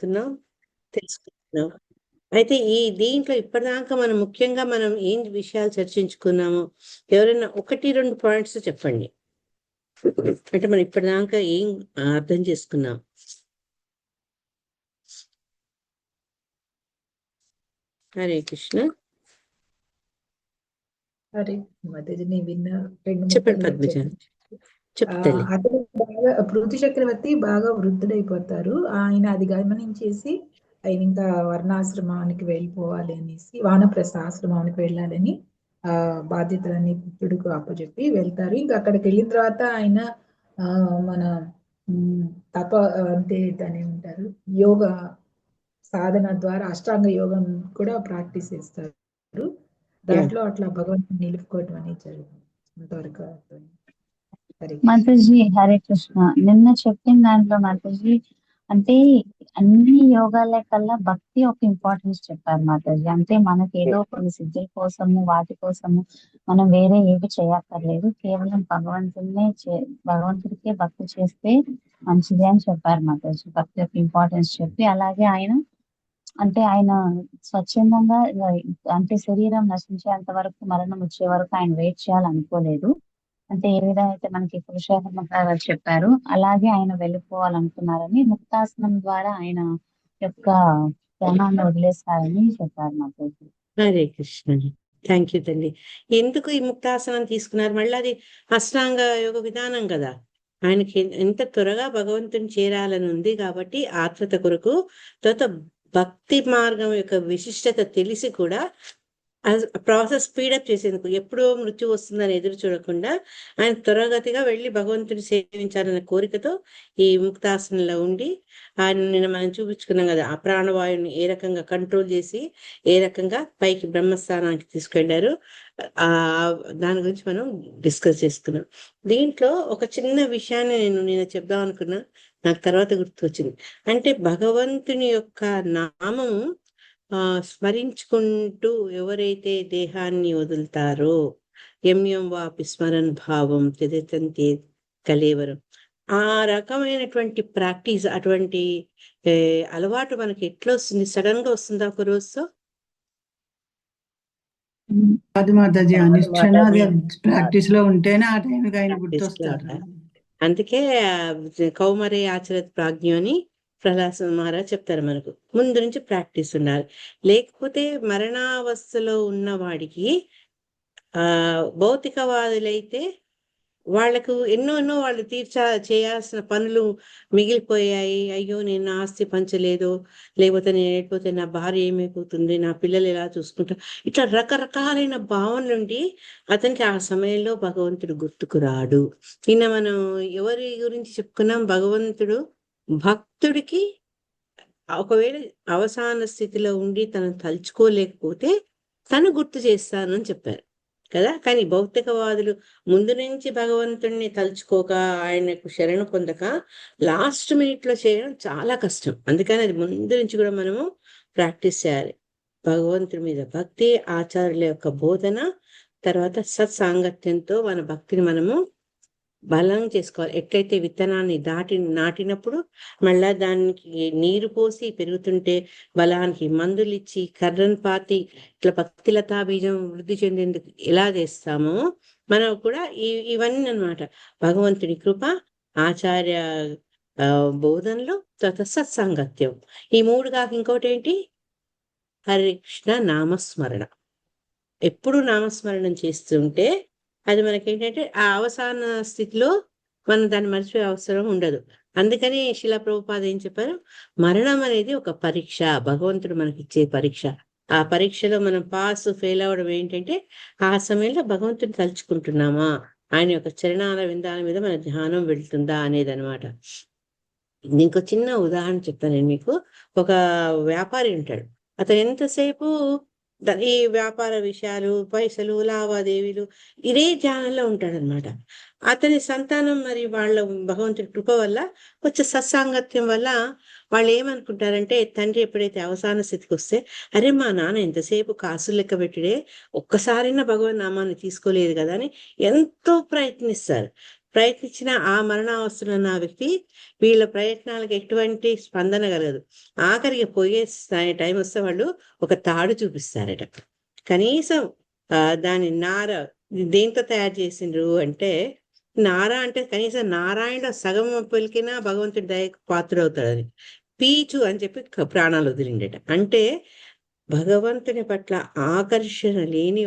మాట్లాడుతున్నాం, తెలుసుకుంటున్నాం. అయితే దీంట్లో ఇప్పటిదాకా మనం ముఖ్యంగా మనం ఏం విషయాలు చర్చించుకున్నాము? ఎవరైనా 1, 2 పాయింట్స్ చెప్పండి. అంటే మనం ఇప్పటిదాకా ఏం అర్థం చేసుకున్నాం? హరే కృష్ణ. హరే మాతాజీ, నేను విన్న 2 చెప్పండి ముక్కలు పద్మజ, చెప్పండి. చెప్తలే. అతను బాగా పృథు చక్రవర్తి బాగా వృద్ధుడైపోతారు. ఆయన అది గమనించేసి ఆయన ఇంకా వర్ణాశ్రమానికి వెళ్ళిపోవాలి అనేసి, వానప్రస్థ ఆశ్రమానికి వెళ్ళాలని బాధ్యతలన్నీ పుత్రుడికి అప్పచెప్పి వెళ్తారు. ఇంకా అక్కడికి వెళ్ళిన తర్వాత ఆయన మన తప అంటే దాని ఏమంటారు, యోగ సాధన ద్వారా అష్టాంగ యోగం కూడా ప్రాక్టీస్ చేస్తారు. దాంట్లో అట్లా భగవంతుని నిలుపుకోవటం అనేది జరుగుతుంది. అంతవరకు అర్థమైంది. హరే కృష్ణ. మాతాజీ హరే కృష్ణ. నిన్న చెప్పిన దాంట్లో మాతాజీ అంటే అన్ని యోగాల కల్లా భక్తి ఒక ఇంపార్టెన్స్ చెప్పారు మాతాజీ. అంటే మనకి ఏదో కొన్ని సిద్ధుల కోసము వాటి కోసము మనం వేరే ఏవి చేయక్కర్లేదు, కేవలం భగవంతుడికే భక్తి చేస్తే మంచిది అని చెప్పారు మాతాజీ. భక్తి యొక్క ఇంపార్టెన్స్ చెప్పి, అలాగే ఆయన స్వచ్ఛందంగా అంటే శరీరం నశించేంత వరకు, మరణం వచ్చే వరకు ఆయన వెయిట్ చేయాలనుకోలేదు. అంటే ఏ విధంగా అయితే మనకి పురుషోత్తమ గారు చెప్పారు, అలాగే ఆయన వెళ్ళిపోవాలనుకున్నారని ముక్తాసనం ద్వారా ఆయన యొక్క ప్రాణాన్ని వదిలేస్తారని చెప్పారు మాకు. హరే కృష్ణ. థ్యాంక్ యూ తండ్రి. ఎందుకు ఈ ముక్తాసనం తీసుకున్నారు? మళ్ళీ అది అష్టాంగ యోగ విధానం కదా. ఆయనకి ఎంత త్వరగా భగవంతుని చేరాలని ఉంది కాబట్టి ఆత్రత కొరకు, తర్వాత భక్తి మార్గం యొక్క విశిష్టత తెలిసి కూడా ప్రాసెస్ స్పీడప్ చేసేందుకు, ఎప్పుడో మృత్యు వస్తుందని ఎదురు చూడకుండా ఆయన త్వరగతిగా వెళ్ళి భగవంతుని సేవించాలన్న కోరికతో ఈ ముక్తాసనంలో ఉండి ఆయన నిన్న మనం చూపించుకున్నాం కదా, ఆ ప్రాణవాయువుని ఏ రకంగా కంట్రోల్ చేసి ఏ రకంగా పైకి బ్రహ్మస్థానానికి తీసుకెళ్లారు. దాని గురించి మనం డిస్కస్ చేసుకున్నాం. దీంట్లో ఒక చిన్న విషయాన్ని నేను చెప్దాం అనుకున్నా, నాకు తర్వాత గుర్తొచ్చింది. అంటే భగవంతుని యొక్క నామము స్మరించుకుంటూ ఎవరైతే దేహాన్ని వదులుతారో, యమ్యం వాపి స్మరన్ భావం త్యజంతే కలేవరం, ఆ రకమైనటువంటి ప్రాక్టీస్, అటువంటి అలవాటు మనకి ఎట్లా వస్తుంది? సడన్ గా వస్తుందా ఒక రోజుతో? ప్రాక్టీస్ లో ఉంటేనే ఆ టైంకి ఆయన గుర్తొస్తారు. అందుకే కౌమరే ఆచరత్ ప్రాజ్ఞ అని ప్రహ్లాద మహారాజ్ చెప్తారు. మనకు ముందు నుంచి ప్రాక్టీస్ ఉండాలి. లేకపోతే మరణావస్థలో ఉన్న వాడికి భౌతికవాదులైతే వాళ్లకు ఎన్నో వాళ్ళు చేయాల్సిన పనులు మిగిలిపోయాయి. అయ్యో, నేను ఆస్తి పంచలేదు, లేకపోతే నేను వెళ్ళిపోతే నా భార్య ఏమైపోతుంది, నా పిల్లలు ఎలా చూసుకుంటా, ఇట్లా రకరకాలైన భావన నుండి అతనికి ఆ సమయంలో భగవంతుడు గుర్తుకు రాడు. నిన్న మనం ఎవరి గురించి చెప్పుకున్నాం? భగవంతుడు భక్తుడికి ఒకవేళ అవసాన స్థితిలో ఉండి తను తలుచుకోలేకపోతే తను గుర్తు చేస్తాను అని చెప్పారు కదా. కానీ భౌతికవాదులు ముందు నుంచి భగవంతుడిని తలుచుకోక, ఆయనకు శరణు పొందక లాస్ట్ మినిట్ లో చేయడం చాలా కష్టం. అందుకని అది ముందు నుంచి కూడా మనము ప్రాక్టీస్ చేయాలి. భగవంతుడి మీద భక్తి, ఆచార్యుల యొక్క బోధన, తర్వాత సత్సాంగత్యంతో మన భక్తిని మనము బలం చేసుకోవాలి. ఎట్లయితే విత్తనాన్ని నాటినప్పుడు మళ్ళా దానికి నీరు పోసి పెరుగుతుంటే బలానికి మందులు ఇచ్చి కర్రను పాతి ఇట్లా భక్తిలతా బీజం వృద్ధి చెందేందుకు ఎలా చేస్తామో, మనం కూడా ఇవన్నీ అన్నమాట. భగవంతుడి కృప, ఆచార్య బోధనలు, తర్వాత సత్సాంగత్యం, ఈ 3 కాక ఇంకోటి ఏంటి? హరే కృష్ణ నామస్మరణ. ఎప్పుడు నామస్మరణం చేస్తుంటే అది మనకేంటంటే ఆ అవసాన స్థితిలో మనం దాన్ని మర్చిపోయే అవసరం ఉండదు. అందుకని శిలా ప్రభుపాద ఏం చెప్పారు? మరణం అనేది ఒక పరీక్ష, భగవంతుడు మనకిచ్చే పరీక్ష. ఆ పరీక్షలో మనం పాస్ ఫెయిల్ అవ్వడం ఏంటంటే ఆ సమయంలో భగవంతుని తలుచుకుంటున్నామా, ఆయన యొక్క చరణాల విందాల మీద మన ధ్యానం వెళ్తుందా అనేది అనమాట. ఇంకో చిన్న ఉదాహరణ చెప్తాను నేను మీకు. ఒక వ్యాపారి ఉంటాడు. అతను ఎంతసేపు ఈ వ్యాపార విషయాలు, పైసలు, లావాదేవీలు, ఇదే ధ్యానంలో ఉంటాడనమాట. అతని సంతానం మరి వాళ్ళ భగవంతుడి కృప వల్ల వచ్చే సత్సాంగత్యం వల్ల వాళ్ళు ఏమనుకుంటారంటే, తండ్రి ఎప్పుడైతే అవసాన స్థితికి వస్తే, అరే మా నాన్న ఎంతసేపు కాసులు లెక్క పెట్టుడే, ఒక్కసారైనా భగవన్ నామాన్ని తీసుకోలేదు కదా అని ఎంతో ప్రయత్నిస్తారు. ప్రయత్నించిన ఆ మరణావస్థలో ఉన్న ఆ వ్యక్తి వీళ్ళ ప్రయత్నాలకు ఎటువంటి స్పందన కలగదు. ఆఖరికి పోయే టైం వస్తే వాళ్ళు ఒక తాడు చూపిస్తారట. కనీసం దాని నార దేంతో తయారు చేసిండ్రు అంటే, నార అంటే కనీసం నారాయణ సగం పలికినా భగవంతుడి దయకు పాత్రుడవుతాడని. పీచు అని చెప్పి ప్రాణాలు వదిలిండట. అంటే భగవంతుని పట్ల ఆకర్షణ లేని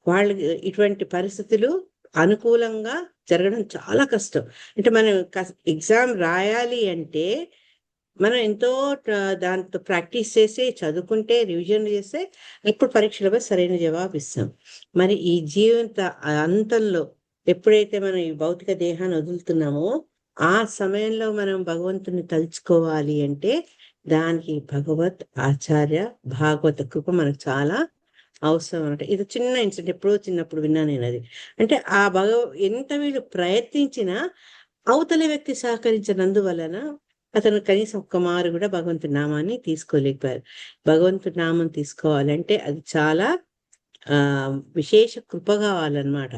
వాళ్ళకి ఇటువంటి పరిస్థితులు అనుకూలంగా జరగడం చాలా కష్టం. అంటే మనం ఎగ్జామ్ రాయాలి అంటే మనం ఎంతో దాంతో ప్రాక్టీస్ చేసి చదువుకుంటే రివిజన్ చేస్తే ఇప్పుడు పరీక్షలపై సరైన జవాబు ఇస్తాం. మరి ఈ జీవిత అంతంలో ఎప్పుడైతే మనం ఈ భౌతిక దేహాన్ని వదులుతున్నామో ఆ సమయంలో మనం భగవంతుని తలుచుకోవాలి అంటే దానికి భగవత్ ఆచార్య భాగవత కృప మనకు చాలా అవసరం అనమాట. ఇది చిన్న ఇన్సిడెంట్, ఎప్పుడో చిన్నప్పుడు విన్నా నేను అది. అంటే ఆ ఎంత వీళ్ళు ప్రయత్నించినా అవతలి వ్యక్తి సహకరించినందువలన అతను కనీసం ఒక్క మారు కూడా భగవంతుడి నామాన్ని తీసుకోలేకపోయారు. భగవంతుడి నామం తీసుకోవాలంటే అది చాలా విశేష కృప కావాలన్నమాట.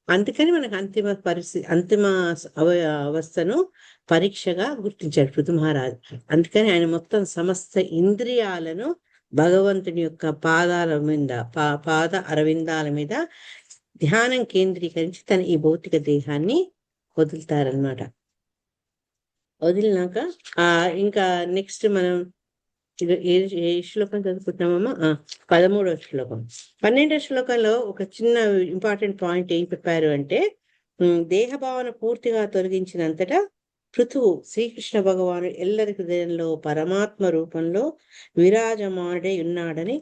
అందుకని మనకు అంతిమ అవస్థను పరీక్షగా గుర్తించాడు పృథు మహారాజు. అందుకని ఆయన మొత్తం సమస్త ఇంద్రియాలను భగవంతుని యొక్క పాద అరవిందాల మీద ధ్యానం కేంద్రీకరించి తన ఈ భౌతిక దేహాన్ని వదులుతారనమాట. వదిలినాక ఇంకా నెక్స్ట్ మనం ఏ శ్లోకం చదువుకుంటున్నామమ్మా? 13వ శ్లోకం. 12వ శ్లోకంలో ఒక చిన్న ఇంపార్టెంట్ పాయింట్ ఏం చెప్పారు అంటే, దేహభావన పూర్తిగా తొలగించినంతటా పృథువు శ్రీకృష్ణ భగవాను ఎల్లరి హృదయంలో పరమాత్మ రూపంలో విరాజమానుడై ఉన్నాడని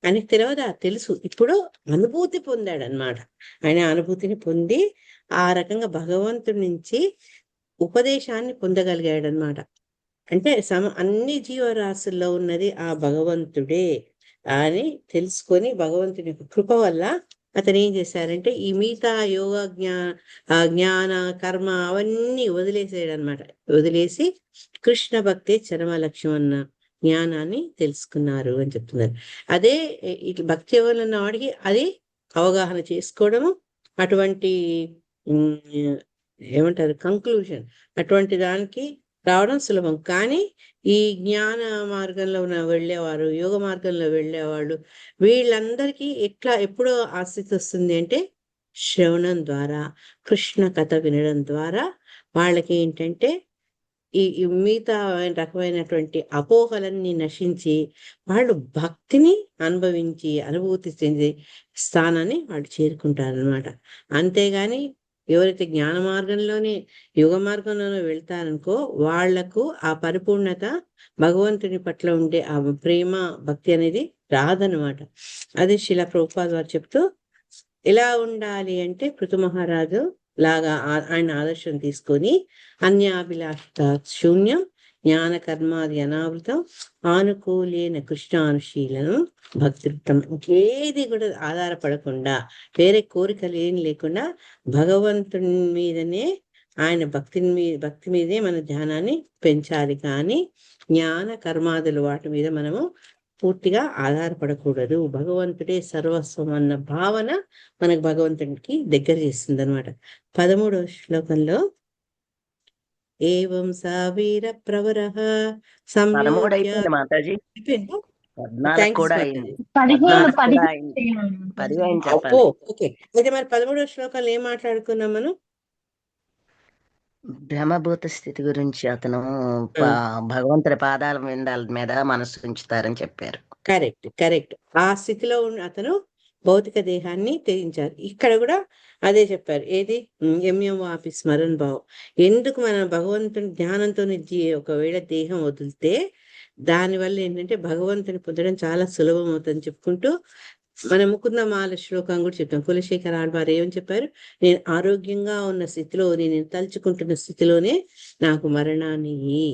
ఆయనకు తెలియదా? తెలుసు. ఇప్పుడు అనుభూతి పొందాడనమాట. ఆయన అనుభూతిని పొంది ఆ రకంగా భగవంతుడి నుంచి ఉపదేశాన్ని పొందగలిగాడనమాట. అంటే అన్ని జీవరాశుల్లో ఉన్నది ఆ భగవంతుడే అని తెలుసుకొని భగవంతుని యొక్క కృప వల్ల అతను ఏం చేశారంటే ఈ మిగతా యోగ జ్ఞాన కర్మ అవన్నీ వదిలేసాడనమాట. వదిలేసి కృష్ణ భక్తి చరమ లక్ష్యం అన్న జ్ఞానాన్ని తెలుసుకున్నారు అని చెప్తున్నారు. అదే ఇట్లా భక్తి యోగంలో ఉన్న వాడికి అది అవగాహన చేసుకోవడము, అటువంటి ఏమంటారు కంక్లూజన్, అటువంటి దానికి రావడం సులభం. కానీ ఈ జ్ఞాన మార్గంలో వెళ్ళేవారు, యోగ మార్గంలో వెళ్ళేవాళ్ళు వీళ్ళందరికీ ఎప్పుడో ఆ స్థితి వస్తుంది అంటే శ్రవణం ద్వారా, కృష్ణ కథ వినడం ద్వారా వాళ్ళకి ఏంటంటే ఈ మిగతా రకమైనటువంటి అపోహలన్నీ నశించి వాళ్ళు భక్తిని అనుభూతి చెందే స్థానాన్ని వాళ్ళు చేరుకుంటారనమాట. అంతేగాని ఎవరైతే జ్ఞాన మార్గంలోనే యోగ మార్గంలోనే వెళ్తారనుకో వాళ్లకు ఆ పరిపూర్ణత భగవంతుని పట్ల ఉండే ఆ ప్రేమ భక్తి అనేది రాదనమాట. అది శిలా ప్రభుపాద వారు చెప్తూ ఎలా ఉండాలి అంటే పృథు మహారాజు లాగా ఆయన ఆదర్శం తీసుకొని అన్యాభిలాషిత శూన్యం జ్ఞాన కర్మాది అనావృతం ఆనుకూలేన కృష్ణానుశీలనం భక్తివృత్తం. ఇంకేది కూడా ఆధారపడకుండా వేరే కోరికలు ఏం లేకుండా భగవంతుని మీదనే ఆయన భక్తి మీదే మన ధ్యానాన్ని పెంచాలి. కానీ జ్ఞాన కర్మాదులు వాటి మీద మనము పూర్తిగా ఆధారపడకూడదు. భగవంతుడే సర్వస్వం అన్న భావన మనకు భగవంతుడికి దగ్గర చేస్తుంది అనమాట. 13వ శ్లోకంలో ఏవం సావీర ప్రవరః మాతాజీ ఓకే. అయితే మరి 13వ శ్లోకంలో ఏం మాట్లాడుకున్నాం మనం? బ్రహ్మభూత స్థితి గురించి అతను భగవంతుడి పాదాల మీద మనసు ఉంచుతారని చెప్పారు. కరెక్ట్. ఆ స్థితిలో అతను భౌతిక దేహాన్ని త్యజించారు. ఇక్కడ కూడా అదే చెప్పారు. ఏది ఎంఎం వాపి స్మరణ భావం. ఎందుకు మనం భగవంతుని ధ్యానంతో ఒకవేళ దేహం వదిలితే దానివల్ల ఏంటంటే భగవంతుని పొందడం చాలా సులభం అవుతుందని చెప్పుకుంటూ మన ముకుందమాల శ్లోకం కూడా చెప్తాం. కులశేఖర ఆళ్వారు ఏమని చెప్పారు? నేను ఆరోగ్యంగా ఉన్న స్థితిలో, నేను తలుచుకుంటున్న స్థితిలోనే నాకు మరణాన్ని.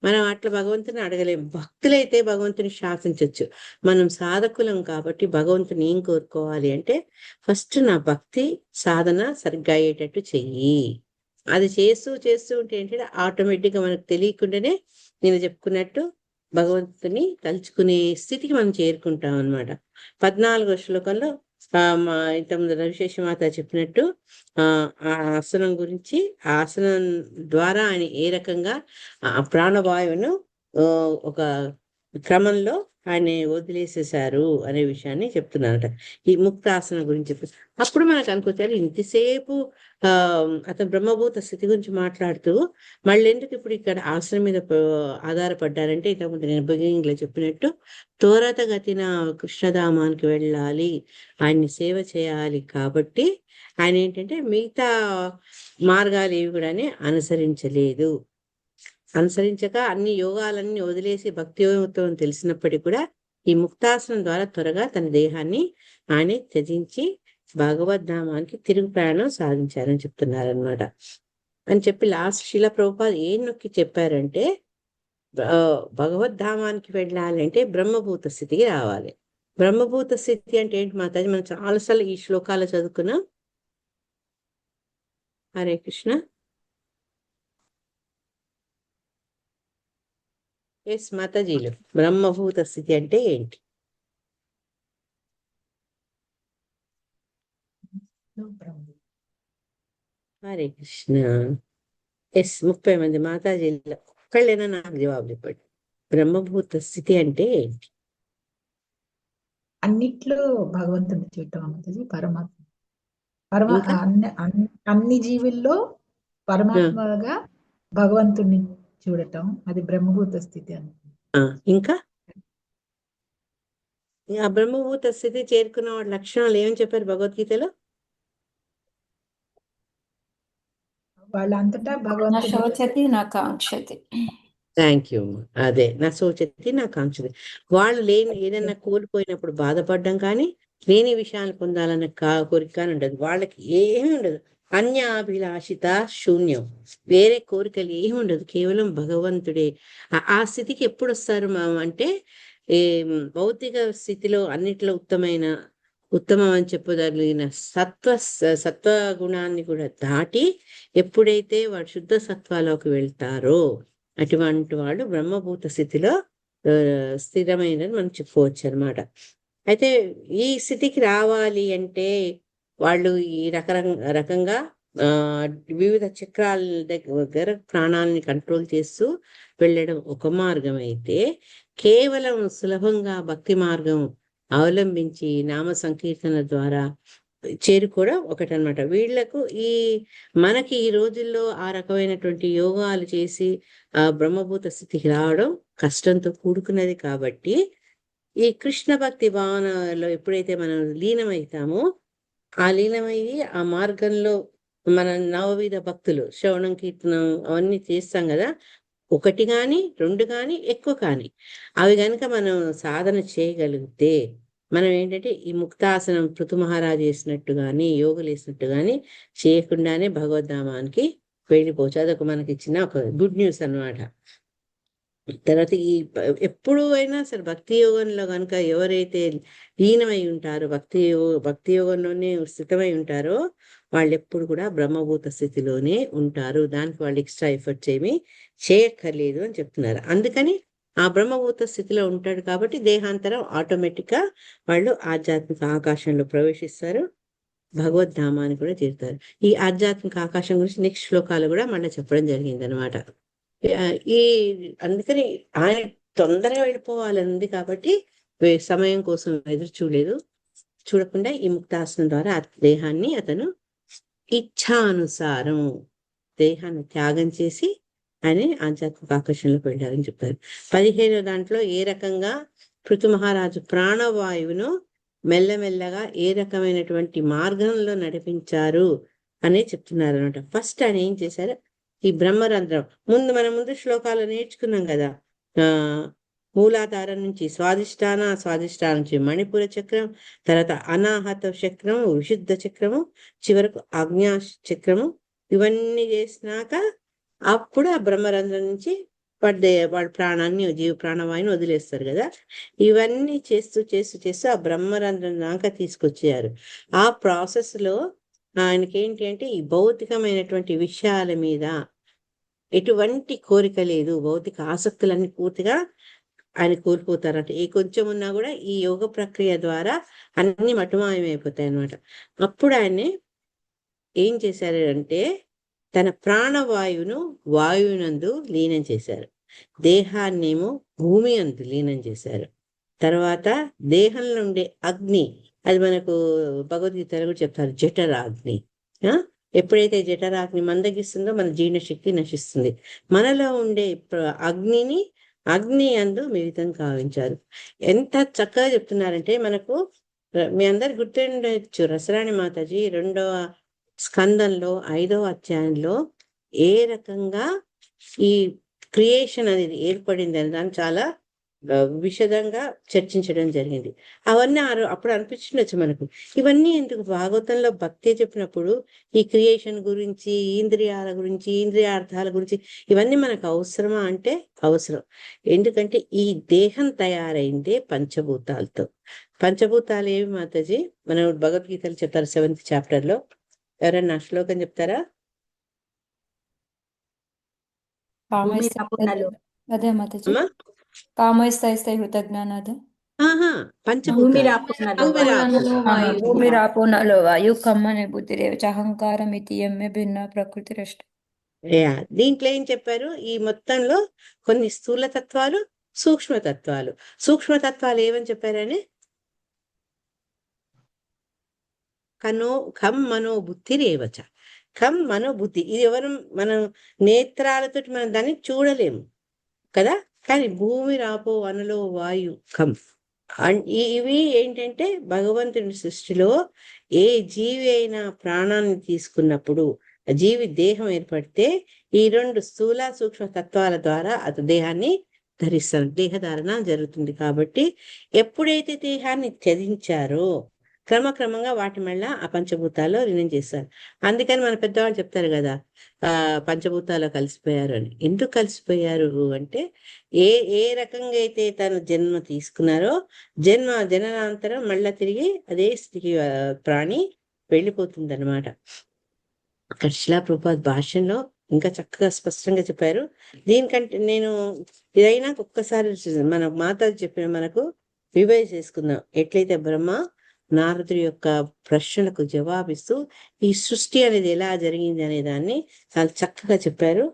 మనం అట్లా భగవంతుని అడగలేం. భక్తులైతే భగవంతుని శాసించవచ్చు. మనం సాధకులం కాబట్టి భగవంతుని ఏం కోరుకోవాలి అంటే ఫస్ట్ నా భక్తి సాధన సరిగ్గా అయ్యేటట్టు చెయ్యి. అది చేస్తూ ఉంటే ఏంటంటే ఆటోమేటిక్గా మనకు తెలియకుండానే నేను చెప్పుకున్నట్టు భగవంతుని తలుచుకునే స్థితికి మనం చేరుకుంటాం అనమాట. 14వ శ్లోకంలో మా ఇంతకుముందు రవిశేషమాత చెప్పినట్టు ఆ ఆసనం గురించి, ఆ ఆసనం ద్వారా ఆయన ఏ రకంగా ఆ ప్రాణవాయువును ఒక క్రమంలో ఆయన వదిలేసేశారు అనే విషయాన్ని చెప్తున్నారట. ఈ ముక్తాసనం గురించి అప్పుడు మనకు అనుకోవచ్చు ఇంతసేపు అతను బ్రహ్మభూత స్థితి గురించి మాట్లాడుతూ మళ్ళీ ఎందుకు ఇప్పుడు ఇక్కడ ఆసనం మీద ఆధారపడ్డారంటే, ఇంతకుముందు నేను బిగినింగ్లో చెప్పినట్టు త్వరతగతిన కృష్ణధామానికి వెళ్ళాలి, ఆయన్ని సేవ చేయాలి. కాబట్టి ఆయన ఏంటంటే మిగతా మార్గాలు ఏవి కూడా అనుసరించలేదు. అనుసరించక అన్ని యోగాలన్నీ వదిలేసి భక్తి యోగం తెలిసినప్పటికీ కూడా ఈ ముక్తాసనం ద్వారా త్వరగా తన దేహాన్ని ఆయన త్యజించి భగవద్ధామానికి తిరుగు ప్రయాణం సాధించారని చెప్తున్నారనమాట. అని చెప్పి లాస్ట్ శిలా ప్రభుపాద ఏం నొక్కి చెప్పారంటే, భగవద్ధామానికి వెళ్ళాలంటే బ్రహ్మభూత స్థితికి రావాలి. బ్రహ్మభూత స్థితి అంటే ఏంటి మాతాజీ? మనం చాలాసార్లు ఈ శ్లోకాలు చదువుకున్నాం. హరే కృష్ణ. ఎస్ మాతాజీలు, బ్రహ్మభూత స్థితి అంటే ఏంటి? హరే కృష్ణ. ఎస్ 30 మంది మాతాజీలు ఒక్కళ్ళైనా నాకు జవాబు చెప్పండి. బ్రహ్మభూత స్థితి అంటే ఏంటి? అన్నిట్లో భగవంతుని చూడటం అన్నది పరమాత్మ. ఇంకా? అన్ని జీవుల్లో పరమాత్మగా భగవంతుని చూడటం, అది బ్రహ్మభూత స్థితి అని. ఇంకా ఆ బ్రహ్మభూత స్థితి చేరుకున్న వాడి లక్షణాలు ఏమని చెప్పారు భగవద్గీతలో? వాళ్ళంతటా భగవంతుని శోచతి నా కాంక్షతి. Thank you. అదే నా శోచతి నా కాంక్షతి. వాళ్ళు లేని ఏదైనా కోల్పోయినప్పుడు బాధపడడం కానీ, లేని విషయాలు పొందాలన్న కోరిక కానీ ఉండదు. వాళ్ళకి ఏమీ ఉండదు. అన్యాభిలాషిత శూన్యం, వేరే కోరికలు ఏమి ఉండదు. కేవలం భగవంతుడే. ఆ స్థితికి ఎప్పుడు వస్తారు అంటే, భౌతిక స్థితిలో అన్నిట్లో ఉత్తమం అని చెప్పగలిగిన సత్వ గుణాన్ని కూడా దాటి ఎప్పుడైతే వాడు శుద్ధ సత్వాలోకి వెళ్తారో అటువంటి వాడు బ్రహ్మభూత స్థితిలో స్థిరమైనది మనం చెప్పుకోవచ్చు అనమాట. అయితే ఈ స్థితికి రావాలి అంటే వాళ్ళు ఈ రకంగా వివిధ చక్రాల దగ్గర ప్రాణాలని కంట్రోల్ చేస్తూ వెళ్ళడం ఒక మార్గం అయితే, కేవలం సులభంగా భక్తి మార్గం అవలంబించి నామ సంకీర్తన ద్వారా చేరుకోవడం ఒకటనమాట. వీళ్లకు మనకి ఈ రోజుల్లో ఆ రకమైనటువంటి యోగాలు చేసి ఆ బ్రహ్మభూత స్థితికి రావడం కష్టంతో కూడుకున్నది. కాబట్టి ఈ కృష్ణ భక్తి భావనలో ఎప్పుడైతే మనం లీనమవుతామో, ఆ లీనమయ్యి ఆ మార్గంలో మన నవవిధ భక్తులు శ్రవణం కీర్తనం అవన్నీ చేస్తాం కదా, 1 కానీ 2 కానీ ఎక్కువ కానీ అవి కనుక మనం సాధన చేయగలిగితే, మనం ఏంటంటే ఈ ముక్తాసనం పృథు మహారాజు వేసినట్టు కానీ యోగులు వేసినట్టు కానీ చేయకుండానే భగవద్ధామానికి వెళ్ళిపోవచ్చు. అదొక మనకి ఇచ్చిన ఒక గుడ్ న్యూస్ అన్నమాట. తర్వాత ఎప్పుడు అయినా సరే భక్తి యోగంలో కనుక ఎవరైతే లీనమై ఉంటారో, భక్తి యోగంలోనే స్థితమై ఉంటారో, వాళ్ళు ఎప్పుడు కూడా బ్రహ్మభూత స్థితిలోనే ఉంటారు. దానికి వాళ్ళు ఎక్స్ట్రా ఎఫర్ట్స్ ఏమీ చేయక్కర్లేదు అని చెప్తున్నారు. అందుకని ఆ బ్రహ్మభూత స్థితిలో ఉంటాడు కాబట్టి దేహాంతరం ఆటోమేటిక్గా వాళ్ళు ఆధ్యాత్మిక ఆకాశంలో ప్రవేశిస్తారు, భగవద్ధామాన్ని కూడా చేరుతారు. ఈ ఆధ్యాత్మిక ఆకాశం గురించి నెక్స్ట్ శ్లోకాలు కూడా మళ్ళీ చెప్పడం జరిగింది అనమాట. అందుకని ఆయన తొందరగా వెళ్ళిపోవాలనుంది కాబట్టి సమయం కోసం ఎదురు చూడకుండా ఈ ముక్తాసనం ద్వారా దేహాన్ని అతను ఇచ్ఛానుసారం దేహాన్ని త్యాగం చేసి ఆయన ఆధ్యాత్మిక ఆకర్షణలోకి వెళ్ళారని చెప్తారు. 15వ దాంట్లో ఏ రకంగా పృథు మహారాజు ప్రాణవాయువును మెల్లమెల్లగా ఏ రకమైనటువంటి మార్గంలో నడిపించారు అనే చెప్తున్నారు అనమాట. ఫస్ట్ ఆయన ఏం చేశారు, ఈ బ్రహ్మరంధ్రం ముందు శ్లోకాలు నేర్చుకున్నాం కదా, మూలాధారం నుంచి స్వాదిష్టానం నుంచి మణిపుర చక్రం, తర్వాత అనాహత చక్రము, విశుద్ధ చక్రము, చివరకు ఆజ్ఞా చక్రము, ఇవన్నీ చేసినాక అప్పుడు ఆ బ్రహ్మరంధ్రం నుంచి వాళ్ళ ప్రాణాన్ని జీవ ప్రాణవాయుని వదిలేస్తారు కదా. ఇవన్నీ చేస్తూ ఆ బ్రహ్మరంధ్రం దాకా తీసుకొచ్చారు. ఆ ప్రాసెస్ లో ఆయనకి ఏంటి అంటే ఈ భౌతికమైనటువంటి విషయాల మీద ఎటువంటి కోరిక లేదు, భౌతిక ఆసక్తులన్నీ పూర్తిగా ఆయన కోల్పోతారంట. ఏ కొంచెం ఉన్నా కూడా ఈ యోగ ప్రక్రియ ద్వారా అన్ని మటుమాయమైపోతాయి అన్నమాట. అప్పుడు ఆయన్ని ఏం చేశారు అంటే తన ప్రాణవాయువును వాయువునందు లీనం చేశారు, దేహాన్నేమో భూమి అందు లీనం చేశారు. తర్వాత దేహంలో ఉండే అగ్ని, అది మనకు భగవద్గీతలో కూడా చెప్తారు, జఠరాగ్ని. ఎప్పుడైతే జఠరాగ్ని మందగిస్తుందో మన జీర్ణశక్తి నశిస్తుంది. మనలో ఉండే అగ్నిని అగ్ని అందు మిళితం కావించారు. ఎంత చక్కగా చెప్తున్నారంటే మనకు మీ అందరు గుర్తుండొచ్చు, రసరాణి మాతాజీ 2వ స్కందంలో 5వ అధ్యాయంలో ఏ రకంగా ఈ క్రియేషన్ అనేది ఏర్పడింది అని దాన్ని చాలా విశదంగా చర్చించడం జరిగింది. అవన్నీ అప్పుడు అనిపించిండొచ్చు మనకు, ఇవన్నీ ఎందుకు భాగవతంలో భక్తి చెప్పినప్పుడు ఈ క్రియేషన్ గురించి, ఇంద్రియాల గురించి, ఇంద్రియార్థాల గురించి ఇవన్నీ మనకు అవసరమా అంటే అవసరం. ఎందుకంటే ఈ దేహం తయారైందే పంచభూతాలతో. పంచభూతాలు ఏవి మాతాజీ? మనం భగవద్గీతలు చెప్తారు 7th చాప్టర్లో. ఎవరన్నా శ్లోకం చెప్తారా? అదే మాతాజీ, కామోస్తైస్తై హృతజ్ఞానాద భూమిరాపో నలో వాయు కమ్మనే బుద్ధిరేవచ అహంకారం ఇది ఎమ్మె భిన్న ప్రకృతి రష్ట. దీంట్లో ఏం చెప్పారు? ఈ మొత్తంలో కొన్ని స్థూల తత్వాలు, సూక్ష్మతత్వాలు. సూక్ష్మతత్వాలు ఏమని చెప్పారని, ఖం మనో బుద్ధిరేవచ. ఖం మనో బుద్ధి, ఇది ఎవరు మనం నేత్రాలతో మనం దాన్ని చూడలేము కదా, కానీ భూమి రాపో వనలో వాయు ఖం. ఇవి ఏంటంటే భగవంతుని సృష్టిలో ఏ జీవి అయినా ప్రాణాన్ని తీసుకున్నప్పుడు, జీవి దేహం ఏర్పడితే ఈ 2 స్థూల సూక్ష్మ తత్వాల ద్వారా అతని దేహాన్ని ధరిస్తారు, దేహధారణ జరుగుతుంది. కాబట్టి ఎప్పుడైతే దేహాన్ని త్యజించారో క్రమక్రమంగా వాటి మళ్ళా ఆ పంచభూతాల్లో లీనం చేస్తారు. అందుకని మన పెద్దవాళ్ళు చెప్తారు కదా, పంచభూతాల్లో కలిసిపోయారు అని. ఎందుకు కలిసిపోయారు అంటే ఏ రకంగా అయితే తను జన్మ తీసుకున్నారో జననాంతరం మళ్ళా తిరిగి అదే స్థితికి ప్రాణి వెళ్ళిపోతుంది అనమాట. అక్కడ శిలా ప్రభుపాద భాష్యంలో ఇంకా చక్కగా స్పష్టంగా చెప్పారు. దీనికంటే నేను ఇదైనా ఒక్కసారి మన మాతాజీ చెప్పిన మనకు రివైజ్ చేసుకుందాం. ఎట్లయితే బ్రహ్మ నారదుడి యొక్క ప్రశ్నలకు జవాబిస్తూ ఈ సృష్టి అనేది ఎలా జరిగింది అనే దాన్ని చాలా చక్కగా చెప్పారు.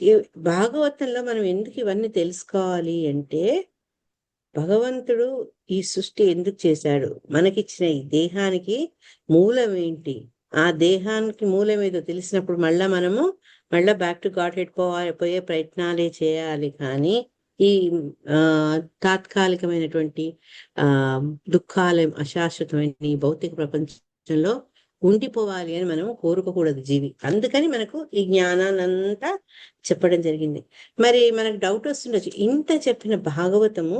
ఈ భాగవతంలో మనం ఎందుకు ఇవన్నీ తెలుసుకోవాలి అంటే, భగవంతుడు ఈ సృష్టి ఎందుకు చేశాడు, మనకిచ్చిన ఈ దేహానికి మూలం ఏంటి, ఆ దేహానికి మూలం ఏదో తెలిసినప్పుడు మనము బ్యాక్ టు గాడ్ హెడ్ పోయే ప్రయత్నాలే చేయాలి. కానీ ఈ తాత్కాలికమైనటువంటి దుఃఖాలు, అశాశ్వతమైన ఈ భౌతిక ప్రపంచంలో ఉండిపోవాలి అని మనం కోరుకోకూడదు జీవి. అందుకని మనకు ఈ జ్ఞానాన్నంతా చెప్పడం జరిగింది. మరి మనకు డౌట్ వస్తుండొచ్చు, ఇంత చెప్పిన భాగవతము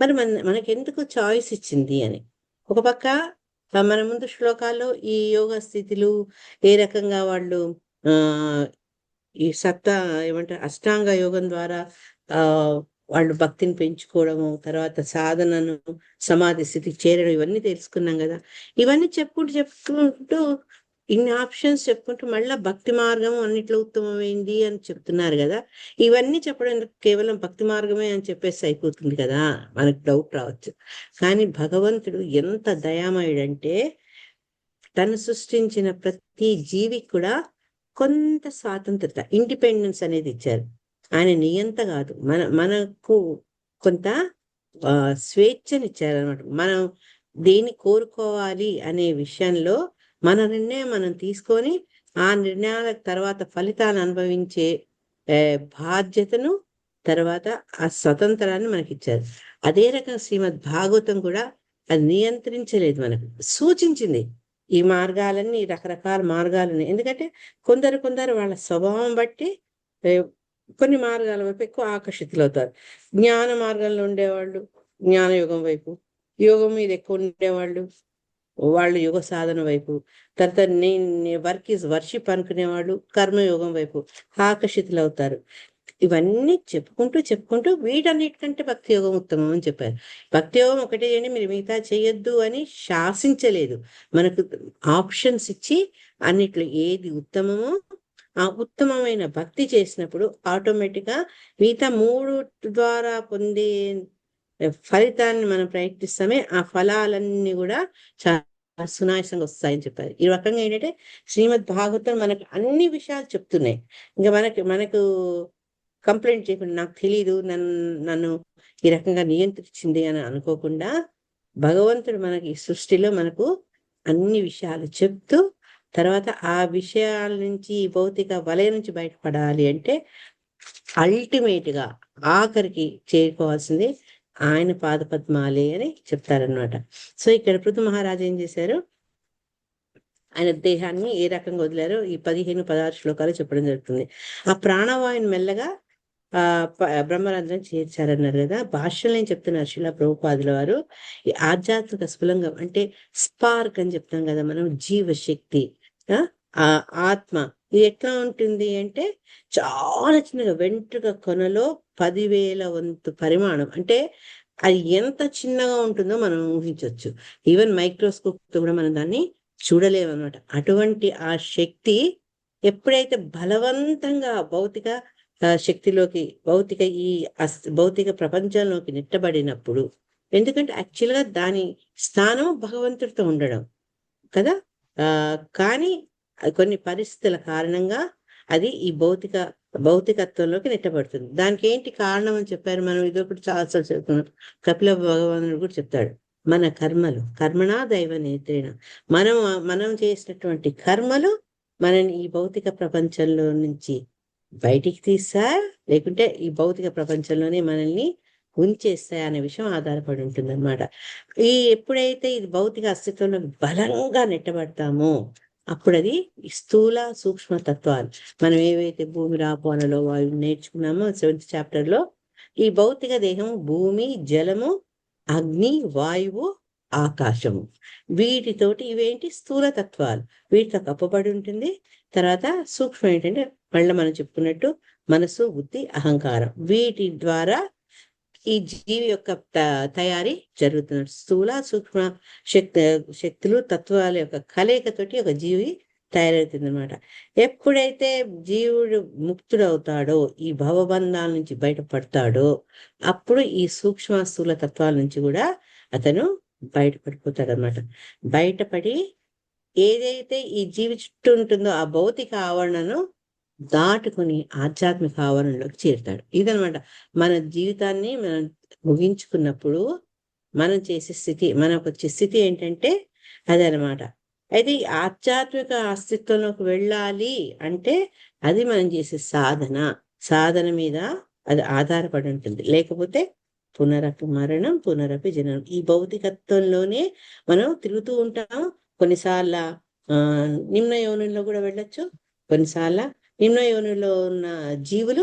మరి మనకెందుకు చాయిస్ ఇచ్చింది అని. ఒక పక్క మన ముందు శ్లోకాల్లో ఈ యోగ స్థితులు ఏ రకంగా వాళ్ళు ఈ ఏమంటారు అష్టాంగ యోగం ద్వారా వాళ్ళు భక్తిని పెంచుకోవడము, తర్వాత సాధనను సమాధి స్థితికి చేరడం, ఇవన్నీ తెలుసుకున్నాం కదా. ఇవన్నీ చెప్పుకుంటూ ఇన్ని ఆప్షన్స్ చెప్పుకుంటూ మళ్ళా భక్తి మార్గం అన్నిట్లో ఉత్తమమైంది అని చెప్తున్నారు కదా. ఇవన్నీ చెప్పడం కేవలం భక్తి మార్గమే అని చెప్పేసి అయిపోతుంది కదా, మనకు డౌట్ రావచ్చు. కానీ భగవంతుడు ఎంత దయామయుడంటే తను సృష్టించిన ప్రతి జీవికి కూడా కొంత స్వాతంత్రత, ఇండిపెండెన్స్ అనేది ఇచ్చారు. ఆయన నియంత కాదు, మనకు కొంత స్వేచ్ఛనిచ్చారనమాట. మనం దేన్ని కోరుకోవాలి అనే విషయంలో మన నిర్ణయం మనం తీసుకొని ఆ నిర్ణయాల తర్వాత ఫలితాన్ని అనుభవించే బాధ్యతను, తర్వాత ఆ స్వతంత్రాన్ని మనకి ఇచ్చారు. అదే రకంగా శ్రీమద్ భాగవతం కూడా అది నియంత్రించలేదు, మనకు సూచించింది ఈ మార్గాలన్నీ, రకరకాల మార్గాలని. ఎందుకంటే కొందరు వాళ్ళ స్వభావం బట్టి కొన్ని మార్గాల వైపు ఎక్కువ ఆకర్షితులవుతారు. జ్ఞాన మార్గంలో ఉండేవాళ్ళు జ్ఞానయోగం వైపు, యోగం మీద ఎక్కువ ఉండేవాళ్ళు వాళ్ళు యుగ సాధన వైపు, తర్వాత వర్క్ ఈజ్ వర్షిప్ అనుకునేవాళ్ళు కర్మయోగం వైపు ఆకర్షితులవుతారు. ఇవన్నీ చెప్పుకుంటూ వీటన్నిటికంటే భక్తి యోగం ఉత్తమం అని చెప్పారు. భక్తి యోగం ఒకటే చేయండి, మీరు మిగతా చేయొద్దు అని శాసించలేదు, మనకు ఆప్షన్స్ ఇచ్చి అన్నిట్లో ఏది ఉత్తమమో ఆ ఉత్తమమైన భక్తి చేసినప్పుడు ఆటోమేటిక్గా మిగతా 3 ద్వారా పొందే ఫలితాన్ని మనం ప్రయత్నిస్తామే ఆ ఫలాలన్నీ కూడా చాలా సునాయాసంగా వస్తాయని చెప్పారు. ఈ రకంగా ఏంటంటే శ్రీమద్ భాగవతం మనకు అన్ని విషయాలు చెప్తున్నాయి. ఇంకా మనకు కంప్లైంట్ చేయకుండా నాకు తెలియదు, నన్ను ఈ రకంగా నియంత్రించింది అని అనుకోకుండా భగవంతుడు మనకి ఈ సృష్టిలో మనకు అన్ని విషయాలు చెప్తూ తర్వాత ఆ విషయాల నుంచి ఈ భౌతిక వలయం నుంచి బయటపడాలి అంటే అల్టిమేట్ గా ఆఖరికి చేరుకోవాల్సింది ఆయన పాదపద్మాలే అని చెప్తారనమాట. సో ఇక్కడ పృథు మహారాజు ఏం చేశారు, ఆయన దేహాన్ని ఏ రకంగా వదిలారో ఈ 15-16 శ్లోకాలు చెప్పడం జరుగుతుంది. ఆ ప్రాణవాయుని మెల్లగా బ్రహ్మరంధ్రం చేర్చారన్నారు కదా. భాష్యంలో ఏం చెప్తున్నారు శిలా ప్రభుపాదుల వారు, ఈ ఆధ్యాత్మిక స్ఫులంగం అంటే స్పార్క్ అని చెప్తాం కదా మనం, జీవశక్తి, ఆ ఆత్మ ఇది ఎట్లా ఉంటుంది అంటే చాలా చిన్నగా వెంట్రుక కొనలో 10,000 వంతు పరిమాణం. అంటే అది ఎంత చిన్నగా ఉంటుందో మనం ఊహించవచ్చు. ఈవెన్ మైక్రోస్కోప్ తో కూడా మనం దాన్ని చూడలేము అనమాట. అటువంటి ఆ శక్తి ఎప్పుడైతే బలవంతంగా భౌతిక శక్తిలోకి భౌతిక ప్రపంచంలోకి నెట్టబడినప్పుడు, ఎందుకంటే యాక్చువల్గా దాని స్థానం భగవంతుడితో ఉండడం కదా, కానీ కొన్ని పరిస్థితుల కారణంగా అది ఈ భౌతికత్వంలోకి నెట్టబడుతుంది. దానికి ఏంటి కారణం అని చెప్పారు. మనం ఇదొకటి చాలాసార్లు చెప్తున్నాం. కపిల భగవానుడు కూడా చెప్తాడు, మన కర్మలు కర్మణా దైవ నేత్రేణ, మనం చేసినటువంటి కర్మలు మనని ఈ భౌతిక ప్రపంచంలో నుంచి బయటికి తీస్తాయా లేకుంటే ఈ భౌతిక ప్రపంచంలోనే మనల్ని ఉంచేస్తాయా అనే విషయం ఆధారపడి ఉంటుంది అనమాట. ఎప్పుడైతే ఇది భౌతిక అస్తిత్వంలో బలంగా నెట్టబడతామో అప్పుడు అది స్థూల సూక్ష్మ తత్వాలు, మనం ఏవైతే భూమి రాపోనలో వాయువు నేర్చుకున్నామో 7th chapter లో, ఈ భౌతిక దేహం భూమి, జలము, అగ్ని, వాయువు, ఆకాశము, వీటితోటి ఇవేంటి స్థూల తత్వాలు, వీటితో కప్పబడి ఉంటుంది. తర్వాత సూక్ష్మం ఏంటంటే మళ్ళీ మనం చెప్పుకున్నట్టు మనసు, బుద్ధి, అహంకారం, వీటి ద్వారా ఈ జీవి యొక్క తయారీ జరుగుతున్నట్టు స్థూల సూక్ష్మ శక్తులు తత్వాల యొక్క కలయికతోటి ఒక జీవి తయారవుతుంది అనమాట. ఎప్పుడైతే జీవుడు ముక్తుడవుతాడో, ఈ భవబంధాల నుంచి బయటపడతాడో, అప్పుడు ఈ సూక్ష్మ స్థూల తత్వాల నుంచి కూడా అతను బయటపడిపోతాడు అనమాట. బయటపడి ఏదైతే ఈ జీవి చుట్టూ ఉంటుందో ఆ భౌతిక ఆవరణను దాటుకుని ఆధ్యాత్మిక ఆవరణలోకి చేరుతాడు. ఇదనమాట మన జీవితాన్ని మనం ముగించుకున్నప్పుడు మనం చేసే స్థితి, మనకు వచ్చే స్థితి ఏంటంటే అదనమాట. అయితే ఈ ఆధ్యాత్మిక అస్తిత్వంలోకి వెళ్ళాలి అంటే అది మనం చేసే సాధన మీద అది ఆధారపడి ఉంటుంది. లేకపోతే పునరపి మరణం పునరపి జననం, ఈ భౌతికత్వంలోనే మనం తిరుగుతూ ఉంటాం. కొన్నిసార్లు నిమ్న యోనుల్లో కూడా వెళ్ళొచ్చు, కొన్నిసార్లు నిమ్న యోనిలో ఉన్న జీవులు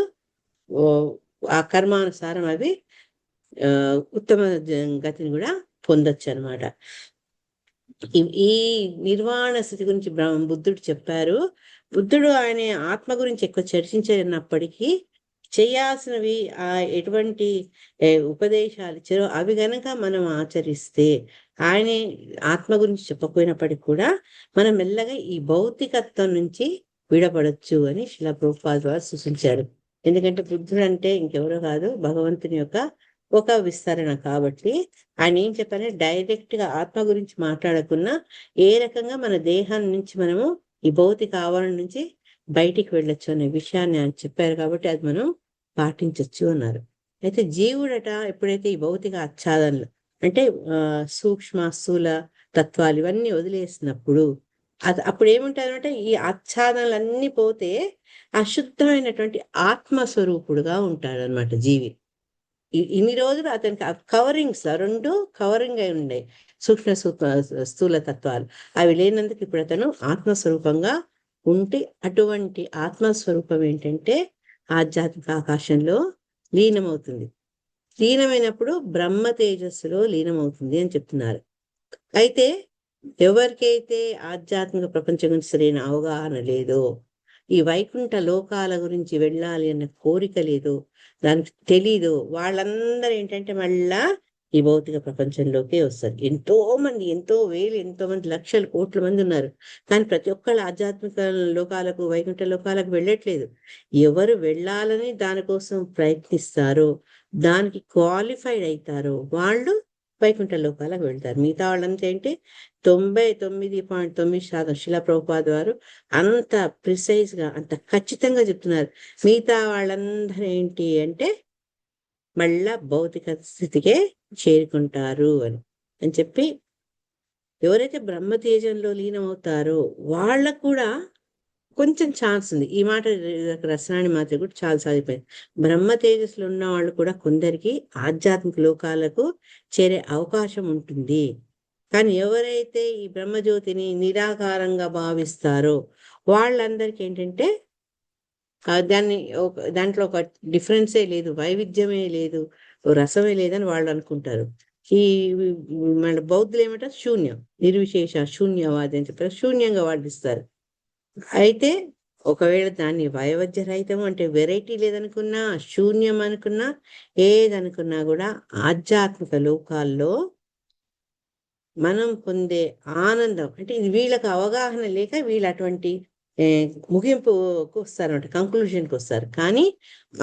ఆ కర్మానుసారం అవి ఉత్తమ గతిని కూడా పొందొచ్చు అనమాట. ఈ నిర్వాణ స్థితి గురించి బుద్ధుడు చెప్పారు. బుద్ధుడు ఆయన ఆత్మ గురించి ఎక్కువ చర్చించినప్పటికీ చేయాల్సినవి ఎటువంటి ఉపదేశాలు ఇచ్చారో అవి గనక మనం ఆచరిస్తే, ఆయన ఆత్మ గురించి చెప్పకపోయినప్పటికీ కూడా మనం మెల్లగా ఈ భౌతికత్వం నుంచి విడపడొచ్చు అని శిలా ప్రభుపాద వారు సూచించాడు. ఎందుకంటే బుద్ధుడు అంటే ఇంకెవరో కాదు, భగవంతుని యొక్క ఒక విస్తరణ. కాబట్టి ఆయన ఏం చెప్పారంటే డైరెక్ట్ గా ఆత్మ గురించి మాట్లాడకున్నా ఏ రకంగా మన దేహాన్ని నుంచి మనము ఈ భౌతిక ఆవరణ నుంచి బయటికి వెళ్ళొచ్చు అనే విషయాన్ని ఆయన చెప్పారు. కాబట్టి అది మనం పాటించవచ్చు అన్నారు. అయితే జీవుడట ఎప్పుడైతే ఈ భౌతిక ఆచ్ఛాదనలు అంటే సూక్ష్మ స్థూల తత్వాలు ఇవన్నీ వదిలేసినప్పుడు అప్పుడు ఏముంటారంటే ఈ ఆచ్ఛాదనలన్నీ పోతే అశుద్ధమైనటువంటి ఆత్మస్వరూపుడుగా ఉంటాడు అనమాట జీవి. ఇన్ని రోజులు అతనికి కవరింగ్స్ రెండు కవరింగ్ అయి ఉండే సూక్ష్మ స్థూల తత్వాలు, అవి లేనందుకు ఇప్పుడు అతను ఆత్మస్వరూపంగా ఉంటే, అటువంటి ఆత్మస్వరూపం ఏంటంటే ఆధ్యాత్మిక ఆకాశంలో లీనమవుతుంది. లీనమైనప్పుడు బ్రహ్మ తేజస్సులో లీనమవుతుంది అని చెప్తున్నారు. అయితే ఎవరికైతే ఆధ్యాత్మిక ప్రపంచం గురించి సరైన అవగాహన లేదో, ఈ వైకుంఠ లోకాల గురించి వెళ్ళాలి అన్న కోరిక లేదు, దానికి తెలీదు, వాళ్ళందరూ ఏంటంటే మళ్ళా ఈ భౌతిక ప్రపంచంలోకే వస్తారు. ఎంతో మంది లక్షల కోట్ల మంది ఉన్నారు. కానీ ప్రతి ఒక్కళ్ళు ఆధ్యాత్మిక లోకాలకు వైకుంఠ లోకాలకు వెళ్ళట్లేదు. ఎవరు వెళ్ళాలని దానికోసం ప్రయత్నిస్తారో దానికి క్వాలిఫైడ్ అవుతారో వాళ్ళు వైకుంఠ లోకాలకు వెళ్తారు. మిగతా వాళ్ళంతా ఏంటి 99.9% శిలా ప్రభుపాద వారు అంత ప్రిసైజ్ గా అంత ఖచ్చితంగా చెప్తున్నారు. మిగతా వాళ్ళందరూ ఏంటి అంటే మళ్ళా భౌతిక స్థితికే చేరుకుంటారు అని చెప్పి, ఎవరైతే బ్రహ్మ తేజంలో లీనమవుతారో వాళ్ళకు కూడా కొంచెం ఛాన్స్ ఉంది. ఈ మాట రసనాని మాత్రం కూడా చాలా సాగిపోయింది. బ్రహ్మ తేజస్సులో ఉన్న వాళ్ళు కూడా కొందరికి ఆధ్యాత్మిక లోకాలకు చేరే అవకాశం ఉంటుంది. కానీ ఎవరైతే ఈ బ్రహ్మజ్యోతిని నిరాకారంగా భావిస్తారో వాళ్ళందరికీ ఏంటంటే దాంట్లో ఒక డిఫరెన్సే లేదు, వైవిధ్యమే లేదు, రసమే లేదని వాళ్ళు అనుకుంటారు. ఈ మన బౌద్ధులు ఏమంటారు, శూన్యం, నిర్విశేష శూన్యవాది అని చెప్పారు, శూన్యంగా వాడిస్తారు. అయితే ఒకవేళ దాన్ని వైవిధ్య రహితం అంటే వెరైటీ లేదనుకున్నా, శూన్యం అనుకున్నా, ఏదనుకున్నా కూడా ఆధ్యాత్మిక లోకాల్లో మనం పొందే ఆనందం అంటే ఇది వీళ్ళకి అవగాహన లేక వీళ్ళు అటువంటి ముగింపుకు వస్తారన్నమాట, కంక్లూషన్కి వస్తారు. కానీ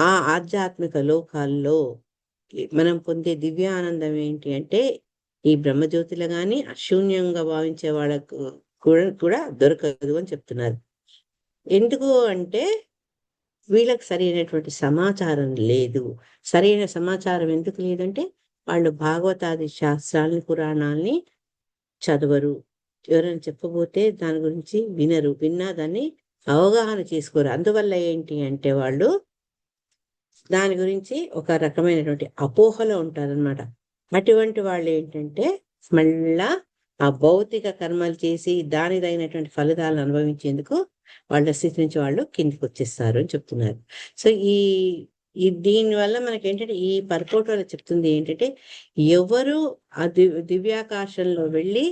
ఆ ఆధ్యాత్మిక లోకాల్లో మనం పొందే దివ్య ఆనందం ఏంటి అంటే ఈ బ్రహ్మజ్యోతిలో కానీ అశూన్యంగా భావించే వాళ్ళకు కూడా దొరకదు అని చెప్తున్నారు. ఎందుకు అంటే వీళ్ళకి సరైనటువంటి సమాచారం లేదు. సరైన సమాచారం ఎందుకు లేదంటే వాళ్ళు భాగవతాది శాస్త్రాలని, పురాణాలని చదవరు. ఎవరైనా చెప్పబోతే దాని గురించి వినరు, విన్నా దాన్ని అవగాహన చేసుకోరు. అందువల్ల ఏంటి అంటే వాళ్ళు దాని గురించి ఒక రకమైనటువంటి అపోహలో ఉంటారనమాట. అటువంటి వాళ్ళు ఏంటంటే మళ్ళా ఆ భౌతిక కర్మలు చేసి దానిదైనటువంటి ఫలితాలను అనుభవించేందుకు వాళ్ళ స్థితి నుంచి వాళ్ళు కిందికి వచ్చేస్తారు అని చెప్తున్నారు. సో ఈ దీనివల్ల మనకి ఏంటంటే ఈ పర్పోర్ట్ చెప్తుంది ఏంటంటే ఎవరు ఆ దివ్యాకాశంలో వెళ్ళి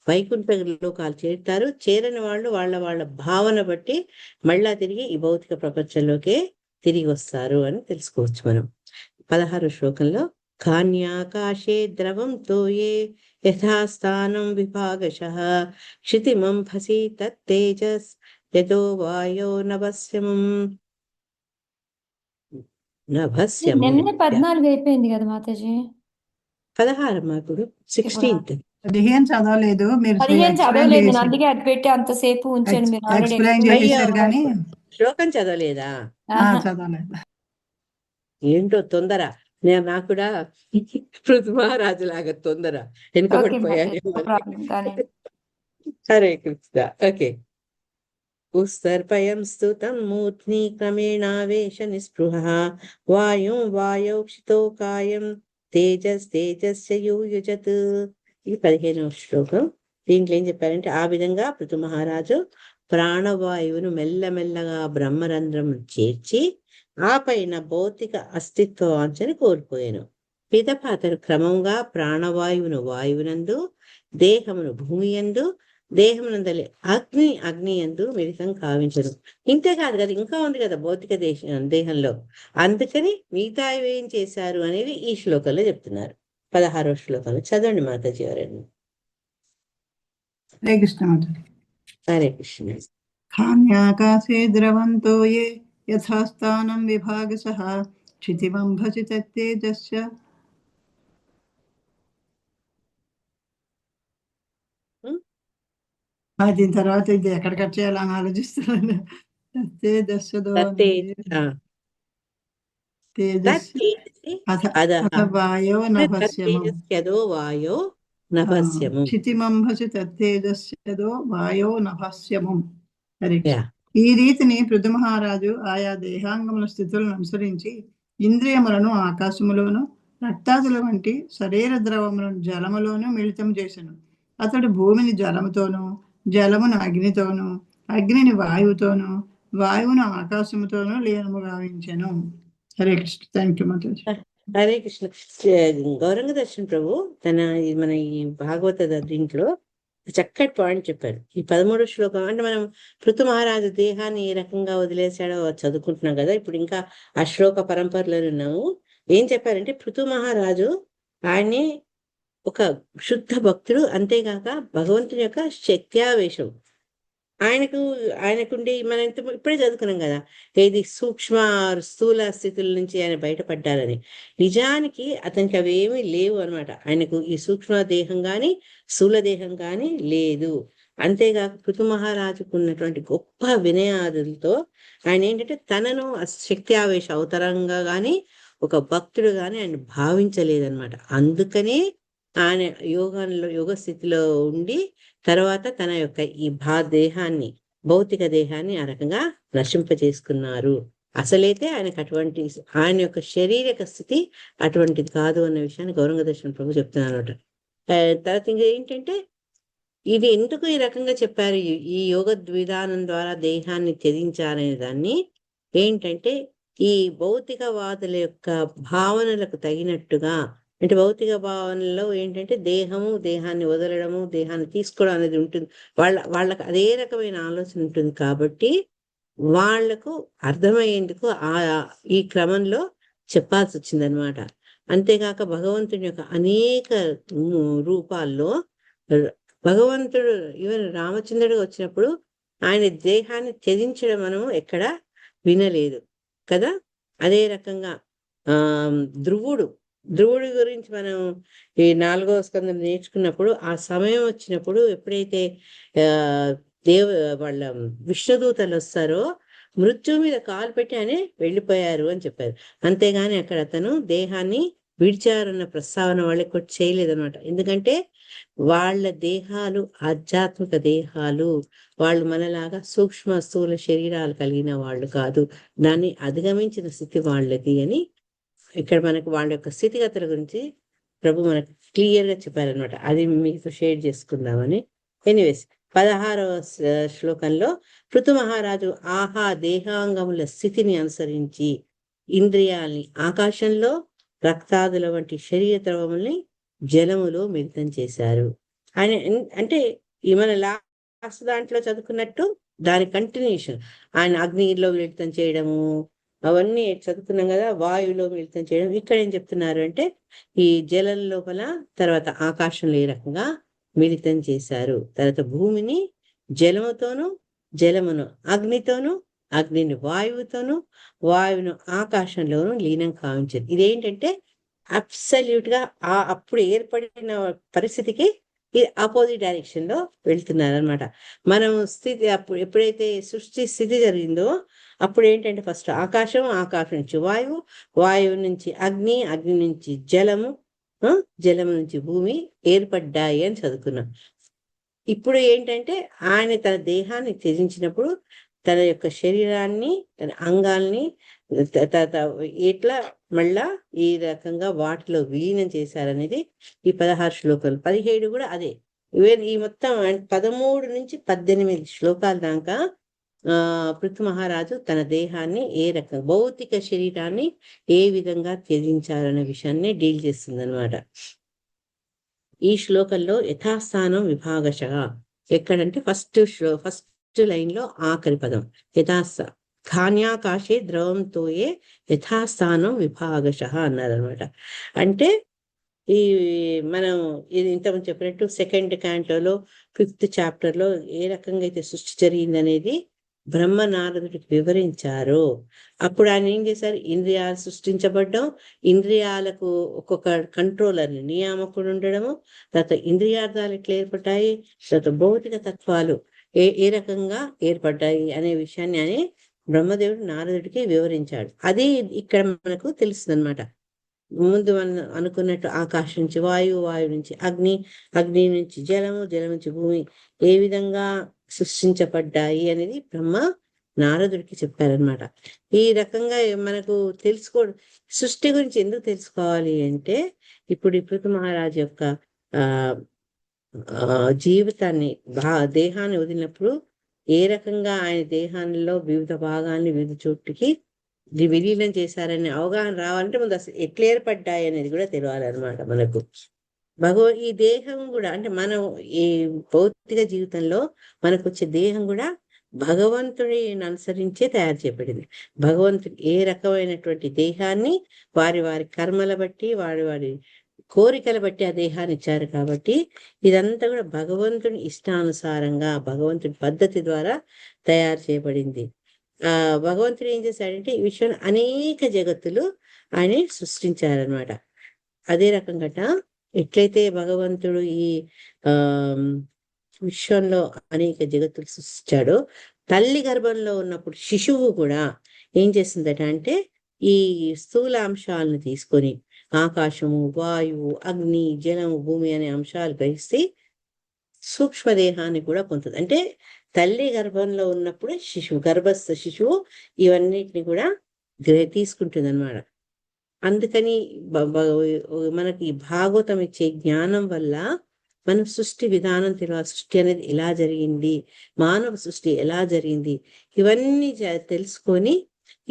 వైకుంఠ లోకాలు చేరుతారు, చేరని వాళ్ళు వాళ్ళ భావన బట్టి మళ్ళా తిరిగి ఈ భౌతిక ప్రపంచంలోకే తిరిగి వస్తారు అని తెలుసుకోవచ్చు మనం. 16వ శ్లోకంలో కాన్యాకాశే ద్రవం తోయే యథాస్థానం విభాగశః క్షితిమంభసి తత్తేజస్ యదో వాయో నభస్యమం. నిన్నే 14 అయిపోయింది కదా మాతాజీ. 16 ఇప్పుడు 16th. 15 చదవలేదు మీరు 15 చదవలేదు నేను, అందుకే అది పెట్టి అంతసేపు ఉంచాను. మీరు ఆల్రెడీ ఎక్స్ప్లెయిన్ చేసేసారు కానీ శ్లోకం చదవలేదా? చదవలేదు. ఏంటో తొందర, నాకు కూడా పృథ్వీమహారాజులాగా తొందర వెనుకబడిపోయాను. హరే కృష్ణ. ఓకే. ఉస్తర్పయం స్తుతం మూర్ధ్ని క్రమేణావేశ నిస్పృహ వాయుం వాయోక్షితో కాయం తేజస్య యూయుజత్. ఇది 15వ శ్లోకం. దీంట్లో ఏం చెప్పారంటే ఆ విధంగా పృథు మహారాజు ప్రాణవాయువును మెల్లమెల్లగా బ్రహ్మరంధ్రం చేర్చి ఆ పైన భౌతిక అస్తిత్వ వాంఛని కోల్పోయాను. పిదప అతడు క్రమంగా ప్రాణవాయువును వాయువునందు, దేహమును భూమి యందు, దేహమునందలి అగ్ని యందు మిళితం కావించను. ఇంతే కాదు కదా, ఇంకా ఉంది కదా భౌతిక దేహంలో. అందుకని మిగతా ఏం చేశారు అనేది ఈ శ్లోకంలో చెప్తున్నారు. 16వ శ్లోకంలో చదవండి మాతాజీ ఎవరైనా. హరే కృష్ణ మాతాజీ. హరే కృష్ణ. కాన్యాకాశే ద్రవంతో ఏ యథాస్థానం విభాగశః క్షితిమంభసి తత్తేజస్య. దీని తర్వాత ఇది ఎక్కడ కట్ చేయాలని ఆలోచిస్తున్నాను. క్షితిమంభసి తత్తేజస్యదో వాయో నభస్యమం. ఈ రీతిని పృథు మహారాజు ఆయా దేహాంగముల స్థితులను అనుసరించి ఇంద్రియములను ఆకాశములోను, రక్తాదుల వంటి శరీర ద్రవములను జలములోను మిళితం చేసెను. అతడు భూమిని జలముతోనూ, జలమును అగ్నితోనూ, అగ్నిని వాయువుతోనూ, వాయువును ఆకాశముతోనూ లీనము గావించెను. హరే కృష్ణ. Thank you Mataji. హరే కృష్ణ. గౌరంగ దర్శన్ ప్రభు మన ఈ భాగవత దీంట్లో చక్కటి పాయింట్ చెప్పారు. ఈ 13వ శ్లోకం అంటే మనం పృథు మహారాజు దేహాన్ని ఏ రకంగా వదిలేశాడో చదువుకుంటున్నాం కదా. ఇప్పుడు ఇంకా ఆ శ్లోక పరంపరలో ఉన్నాము. ఏం చెప్పారంటే పృథు మహారాజు ఆయన్ని ఒక శుద్ధ భక్తుడు, అంతేగాక భగవంతుని యొక్క శక్త్యావేశం, ఆయనకుండే మనం ఇప్పుడే చదువుకున్నాం కదా, ఏది స్థూల స్థితుల నుంచి ఆయన బయటపడ్డారని. నిజానికి అతనికి అవేమీ లేవు అనమాట. ఆయనకు ఈ సూక్ష్మ దేహం కానీ స్థూల దేహం కానీ లేదు. అంతేగాక పృథు మహారాజుకు ఉన్నటువంటి గొప్ప వినయాదులతో ఆయన ఏంటంటే తనను శక్తి ఆవేశ అవతారంగా కానీ ఒక భక్తుడు కానీ ఆయన భావించలేదన్నమాట. అందుకనే ఆయన యోగ స్థితిలో ఉండి తర్వాత తన యొక్క ఈ దేహాన్ని, భౌతిక దేహాన్ని ఆ రకంగా నశింపజేసుకున్నారు. అసలైతే ఆయనకు ఆయన యొక్క శారీరక స్థితి అటువంటిది కాదు అన్న విషయాన్ని గౌరంగ దర్శన ప్రభు చెప్తున్నారు అనమాట. తర్వాత ఇంకా ఏంటంటే ఇది ఎందుకు ఈ రకంగా చెప్పారు, ఈ యోగ విధానం ద్వారా దేహాన్ని త్యజించారనే దాన్ని ఏంటంటే ఈ భౌతికవాదుల యొక్క భావనలకు తగినట్టుగా, అంటే భౌతిక భావనలో ఏంటంటే దేహాన్ని వదలడము, దేహాన్ని తీసుకోవడం అనేది ఉంటుంది. వాళ్ళకి అదే రకమైన ఆలోచన ఉంటుంది. కాబట్టి వాళ్లకు అర్థమయ్యేందుకు ఈ క్రమంలో చెప్పాల్సి వచ్చిందనమాట. అంతేకాక భగవంతుని యొక్క అనేక రూపాల్లో భగవంతుడు ఈవెన్ రామచంద్రుడు వచ్చినప్పుడు ఆయన దేహాన్ని త్యజించడం మనం ఎక్కడ వినలేదు కదా. అదే రకంగా ధ్రువుడి గురించి మనం ఈ 4వ స్కందం నేర్చుకున్నప్పుడు ఆ సమయం వచ్చినప్పుడు ఎప్పుడైతే వాళ్ళ విష్ణుదూతలు వస్తారో మృత్యువు మీద కాలు పెట్టి ఆయన వెళ్ళిపోయారు అని చెప్పారు. అంతేగాని అక్కడ అతను దేహాన్ని విడిచారన్న ప్రస్తావన వాళ్ళకి చేయలేదన్నమాట. ఎందుకంటే వాళ్ళ దేహాలు ఆధ్యాత్మిక దేహాలు, వాళ్ళు మనలాగా సూక్ష్మ స్థూల శరీరాలు కలిగిన వాళ్ళు కాదు, దాన్ని అధిగమించిన స్థితి వాళ్ళది అని ఇక్కడ మనకు వాళ్ళ యొక్క స్థితిగతుల గురించి ప్రభు మనకు క్లియర్ గా చెప్పారనమాట. అది మీతో షేర్ చేసుకుందామని. ఎనీవేస్ 16వ శ్లోకంలో పృథు మహారాజు దేహాంగముల స్థితిని అనుసరించి ఇంద్రియాల్ని ఆకాశంలో, రక్తాదుల వంటి శరీర ద్రవముల్ని జలములో మిళితం చేశారు. ఆయన అంటే మన లాస్ట్ దాంట్లో చదువుకున్నట్టు దాని కంటిన్యూషన్. ఆయన అగ్నిలో మిళితం చేయడము అవన్నీ చదువుకున్నాం కదా, వాయువులో మిళితం చేయడం. ఇక్కడ ఏం చెప్తున్నారు అంటే ఈ జలం లోపల, తర్వాత ఆకాశంలో ఏ రకంగా మిళితం చేశారు, తర్వాత భూమిని జలముతోనూ, జలమును అగ్నితోనూ, అగ్నిని వాయువుతోనూ, వాయువును ఆకాశంలోనూ లీనం కావించారు. ఇదేంటంటే అబ్సల్యూట్ గా అప్పుడు ఏర్పడిన పరిస్థితికి ఆపోజిట్ డైరెక్షన్ లో వెళ్తున్నారు అనమాట. మనం అప్పుడు ఎప్పుడైతే సృష్టి స్థితి జరిగిందో అప్పుడు ఏంటంటే ఫస్ట్ ఆకాశం నుంచి వాయువు, వాయువు నుంచి అగ్ని, అగ్ని నుంచి జలము, జలము నుంచి భూమి ఏర్పడ్డాయి అని చదువుకున్నాం. ఇప్పుడు ఏంటంటే ఆయన తన దేహాన్ని త్యజించినప్పుడు తన యొక్క శరీరాన్ని, తన అంగాల్ని ఎట్లా మళ్ళా ఈ రకంగా వాటిలో విలీనం చేశారనేది ఈ 16 శ్లోకాలు. 17 కూడా అదే. ఈ మొత్తం 13 నుంచి 18 శ్లోకాల దాకా పృథు మహారాజు తన దేహాన్ని ఏ రకంగా, భౌతిక శరీరాన్ని ఏ విధంగా త్యజించారనే విషయాన్ని డీల్ చేస్తుంది అనమాట. ఈ శ్లోకంలో యథాస్థానం విభాగశః ఎక్కడంటే ఫస్ట్ లైన్ లో ఆఖరి పదం ధాన్యాకాశే ద్రవంతోయే యథాస్థానం విభాగశః అన్నారనమాట. అంటే ఈ మనం ఇది ఇంతకుముందు చెప్పినట్టు 2nd canto 5th chapter ఏ రకంగా అయితే సృష్టి జరిగింది అనేది బ్రహ్మ నారదుడికి వివరించారో అప్పుడు ఆయన ఏం చేశారు, ఇంద్రియాలు సృష్టించబడ్డం, ఇంద్రియాలకు ఒక్కొక్క కంట్రోలర్ని, నియామకుడు ఉండడము, తర్వాత ఇంద్రియార్థాలు ఎట్లా ఏర్పడ్డాయి, తర్వాత భౌతిక తత్వాలు ఏ రకంగా ఏర్పడ్డాయి అనే విషయాన్ని అని బ్రహ్మదేవుడు నారదుడికి వివరించాడు. అది ఇక్కడ మనకు తెలుస్తుంది అనమాట. ముందు మనం అనుకున్నట్టు ఆకాశం నుంచి వాయువు, వాయువు నుంచి అగ్ని, అగ్ని నుంచి జలము, జలం నుంచి భూమి ఏ విధంగా సృష్టించబడ్డాయి అనేది బ్రహ్మ నారదుడికి చెప్పారనమాట. ఈ రకంగా మనకు సృష్టి గురించి ఎందుకు తెలుసుకోవాలి అంటే ఇప్పుడు పృథు మహారాజు యొక్క జీవితాన్ని, దేహాన్ని వదిలినప్పుడు ఏ రకంగా ఆయన దేహాల్లో వివిధ భాగాన్ని వివిధ చోటుకి విలీనం చేశారనే అవగాహన రావాలంటే ముందు అసలు ఎట్లా ఏర్పడ్డాయి అనేది కూడా తెలియాలన్నమాట మనకు. ఈ దేహం కూడా అంటే మనం ఈ భౌతిక జీవితంలో మనకు వచ్చే దేహం కూడా భగవంతుడిని అనుసరించే తయారు చేయబడింది. భగవంతుడు ఏ రకమైనటువంటి దేహాన్ని వారి వారి కర్మల బట్టి, వారి వారి కోరికలు బట్టి ఆ దేహాన్ని ఇచ్చారు కాబట్టి ఇదంతా కూడా భగవంతుని ఇష్టానుసారంగా భగవంతుని పద్ధతి ద్వారా తయారు చేయబడింది. భగవంతుడు ఏం చేశాడంటే ఈ విషయంలో అనేక జగత్తులు ఆయన సృష్టించారనమాట. అదే రకంగా ఎట్లయితే భగవంతుడు ఈ ఆ విశ్వంలో అనేక జగత్తులు సృష్టించాడో, తల్లి గర్భంలో ఉన్నప్పుడు శిశువు కూడా ఏం చేస్తుందట అంటే ఈ స్థూల అంశాలను తీసుకొని ఆకాశము, వాయువు, అగ్ని, జలము, భూమి అనే అంశాలు గ్రహిస్తే సూక్ష్మదేహాన్ని కూడా పొందుతుంది. అంటే తల్లి గర్భంలో ఉన్నప్పుడు గర్భస్థ శిశువు ఇవన్నిటిని కూడా తీసుకుంటుంది అనమాట. అందుకని మనకి భాగవతం ఇచ్చే జ్ఞానం వల్ల మనం సృష్టి విధానం తెలియాలి. సృష్టి అనేది ఎలా జరిగింది, మానవ సృష్టి ఎలా జరిగింది, ఇవన్నీ తెలుసుకొని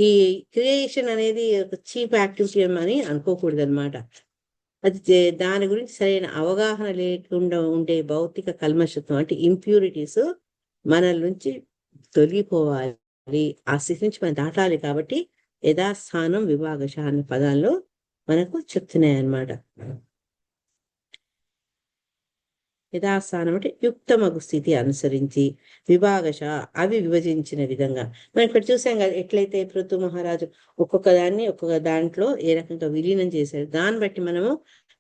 ఈ క్రియేషన్ అనేది ఒక చీప్ యాక్టివిటీ అని అనుకోకూడదు అనమాట. అది దాని గురించి సరైన అవగాహన లేకుండా ఉండే భౌతిక కల్మషత్వం అంటే ఇంప్యూరిటీస్ మన నుంచి తొలగిపోవాలి. ఆ స్థితి నుంచి మనం దాటాలి. కాబట్టి యథాస్థానం విభాగశ అనే పదాల్లో మనకు చెప్తున్నాయి అన్నమాట. యథాస్థానం అంటే యుక్తమగు స్థితి అనుసరించి, విభాగశ అవి విభజించిన విధంగా. మనం ఇక్కడ చూసాం కదా ఎట్లయితే పృథు మహారాజు ఒక్కొక్క దాన్ని ఒక్కొక్క దాంట్లో ఏ రకంగా విలీనం చేశారు. దాన్ని బట్టి మనము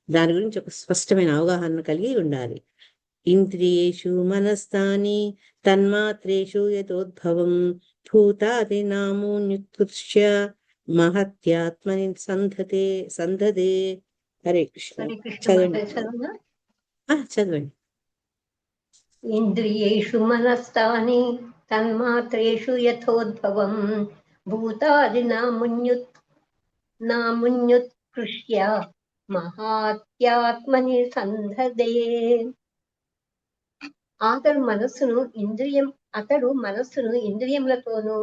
దాని గురించి ఒక స్పష్టమైన అవగాహన కలిగి ఉండాలి. ఇంద్రియేషు మనస్తాని తన్మాత్రేషు యతోద్భవం భూతాది నామోన్యుత్కృష్య మహత్యాత్మని సంధదే. హరే కృష్ణ. చదవండి. చదవండి. ఇంద్రియేషు మనస్తాని తన్మాత్రేషు యథోద్భవం భూతాది నామున్యుత్కృష్య మహాత్యాత్మని సంధదే. అతడు మనస్సును ఇంద్రియములతోనూ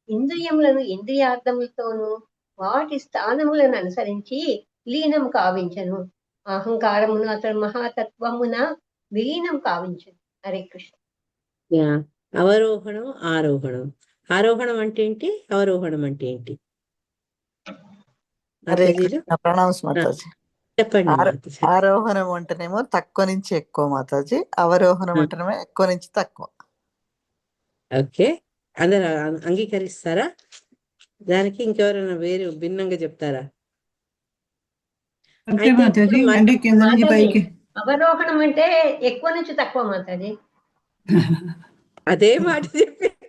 ఇంద్రియములను ఇంద్రియార్థములతోనూ వాటి స్థానములను అనుసరించి లీనం కావించను. అహంకారమును అతడు మహాతత్వమున విలీనం కావించను. హరే కృష్ణ. అవరోహణం, ఆరోహణం. ఆరోహణం అంటే ఏంటి, అవరోహణం అంటే ఏంటి? ప్రణామ్స్ మాతాజీ. చెప్పండి. ఆరోహణం అంటేనేమో తక్కువ నుంచి ఎక్కువ మాతాజీ, అవరోహణం అంటేనేమో ఎక్కువ నుంచి తక్కువ. ఓకే, అందరు అంగీకరిస్తారా? దానికి ఇంకెవరైనా వేరు భిన్నంగా చెప్తారా? అవరోహణం అంటే ఎక్కువ నుంచి తక్కువ మాతాజీ. అదే మాట చెప్పారు.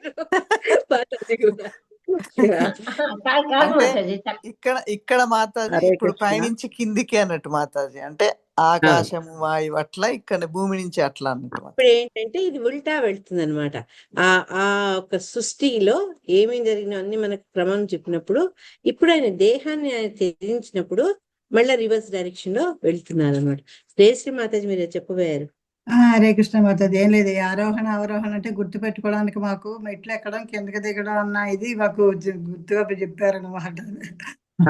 ఇక్కడ మాతాజీ ఇప్పుడు పైనుంచి కిందికి అన్నట్టు మాతాజీ, అంటే ఆకాశము వాయువు అట్లా, ఇక్కడ భూమి నుంచి అట్లా అన్నట్టు. ఇప్పుడు ఏంటంటే ఇది ఉల్టా వెళ్తుంది అనమాట. ఆ ఒక సృష్టిలో ఏమేమి జరిగినా అన్ని మనకు క్రమం చెప్పినప్పుడు, ఇప్పుడు ఆయన దేహాన్ని ఆయన త్యజించినప్పుడు మళ్ళీ రివర్స్ డైరెక్షన్ లో వెళ్తున్నారు అనమాట. శ్రీ మాతాజీ మీరు చెప్పబోయారు. హరే కృష్ణ మాతాజీ. ఏం లేదు, ఆరోహణ అవరోహణ అంటే గుర్తు పెట్టుకోవడానికి మాకు మెట్లు ఎక్కడం కిందకి దిగడం అన్న ఇది మాకు గుర్తుగా చెప్పారనమాట.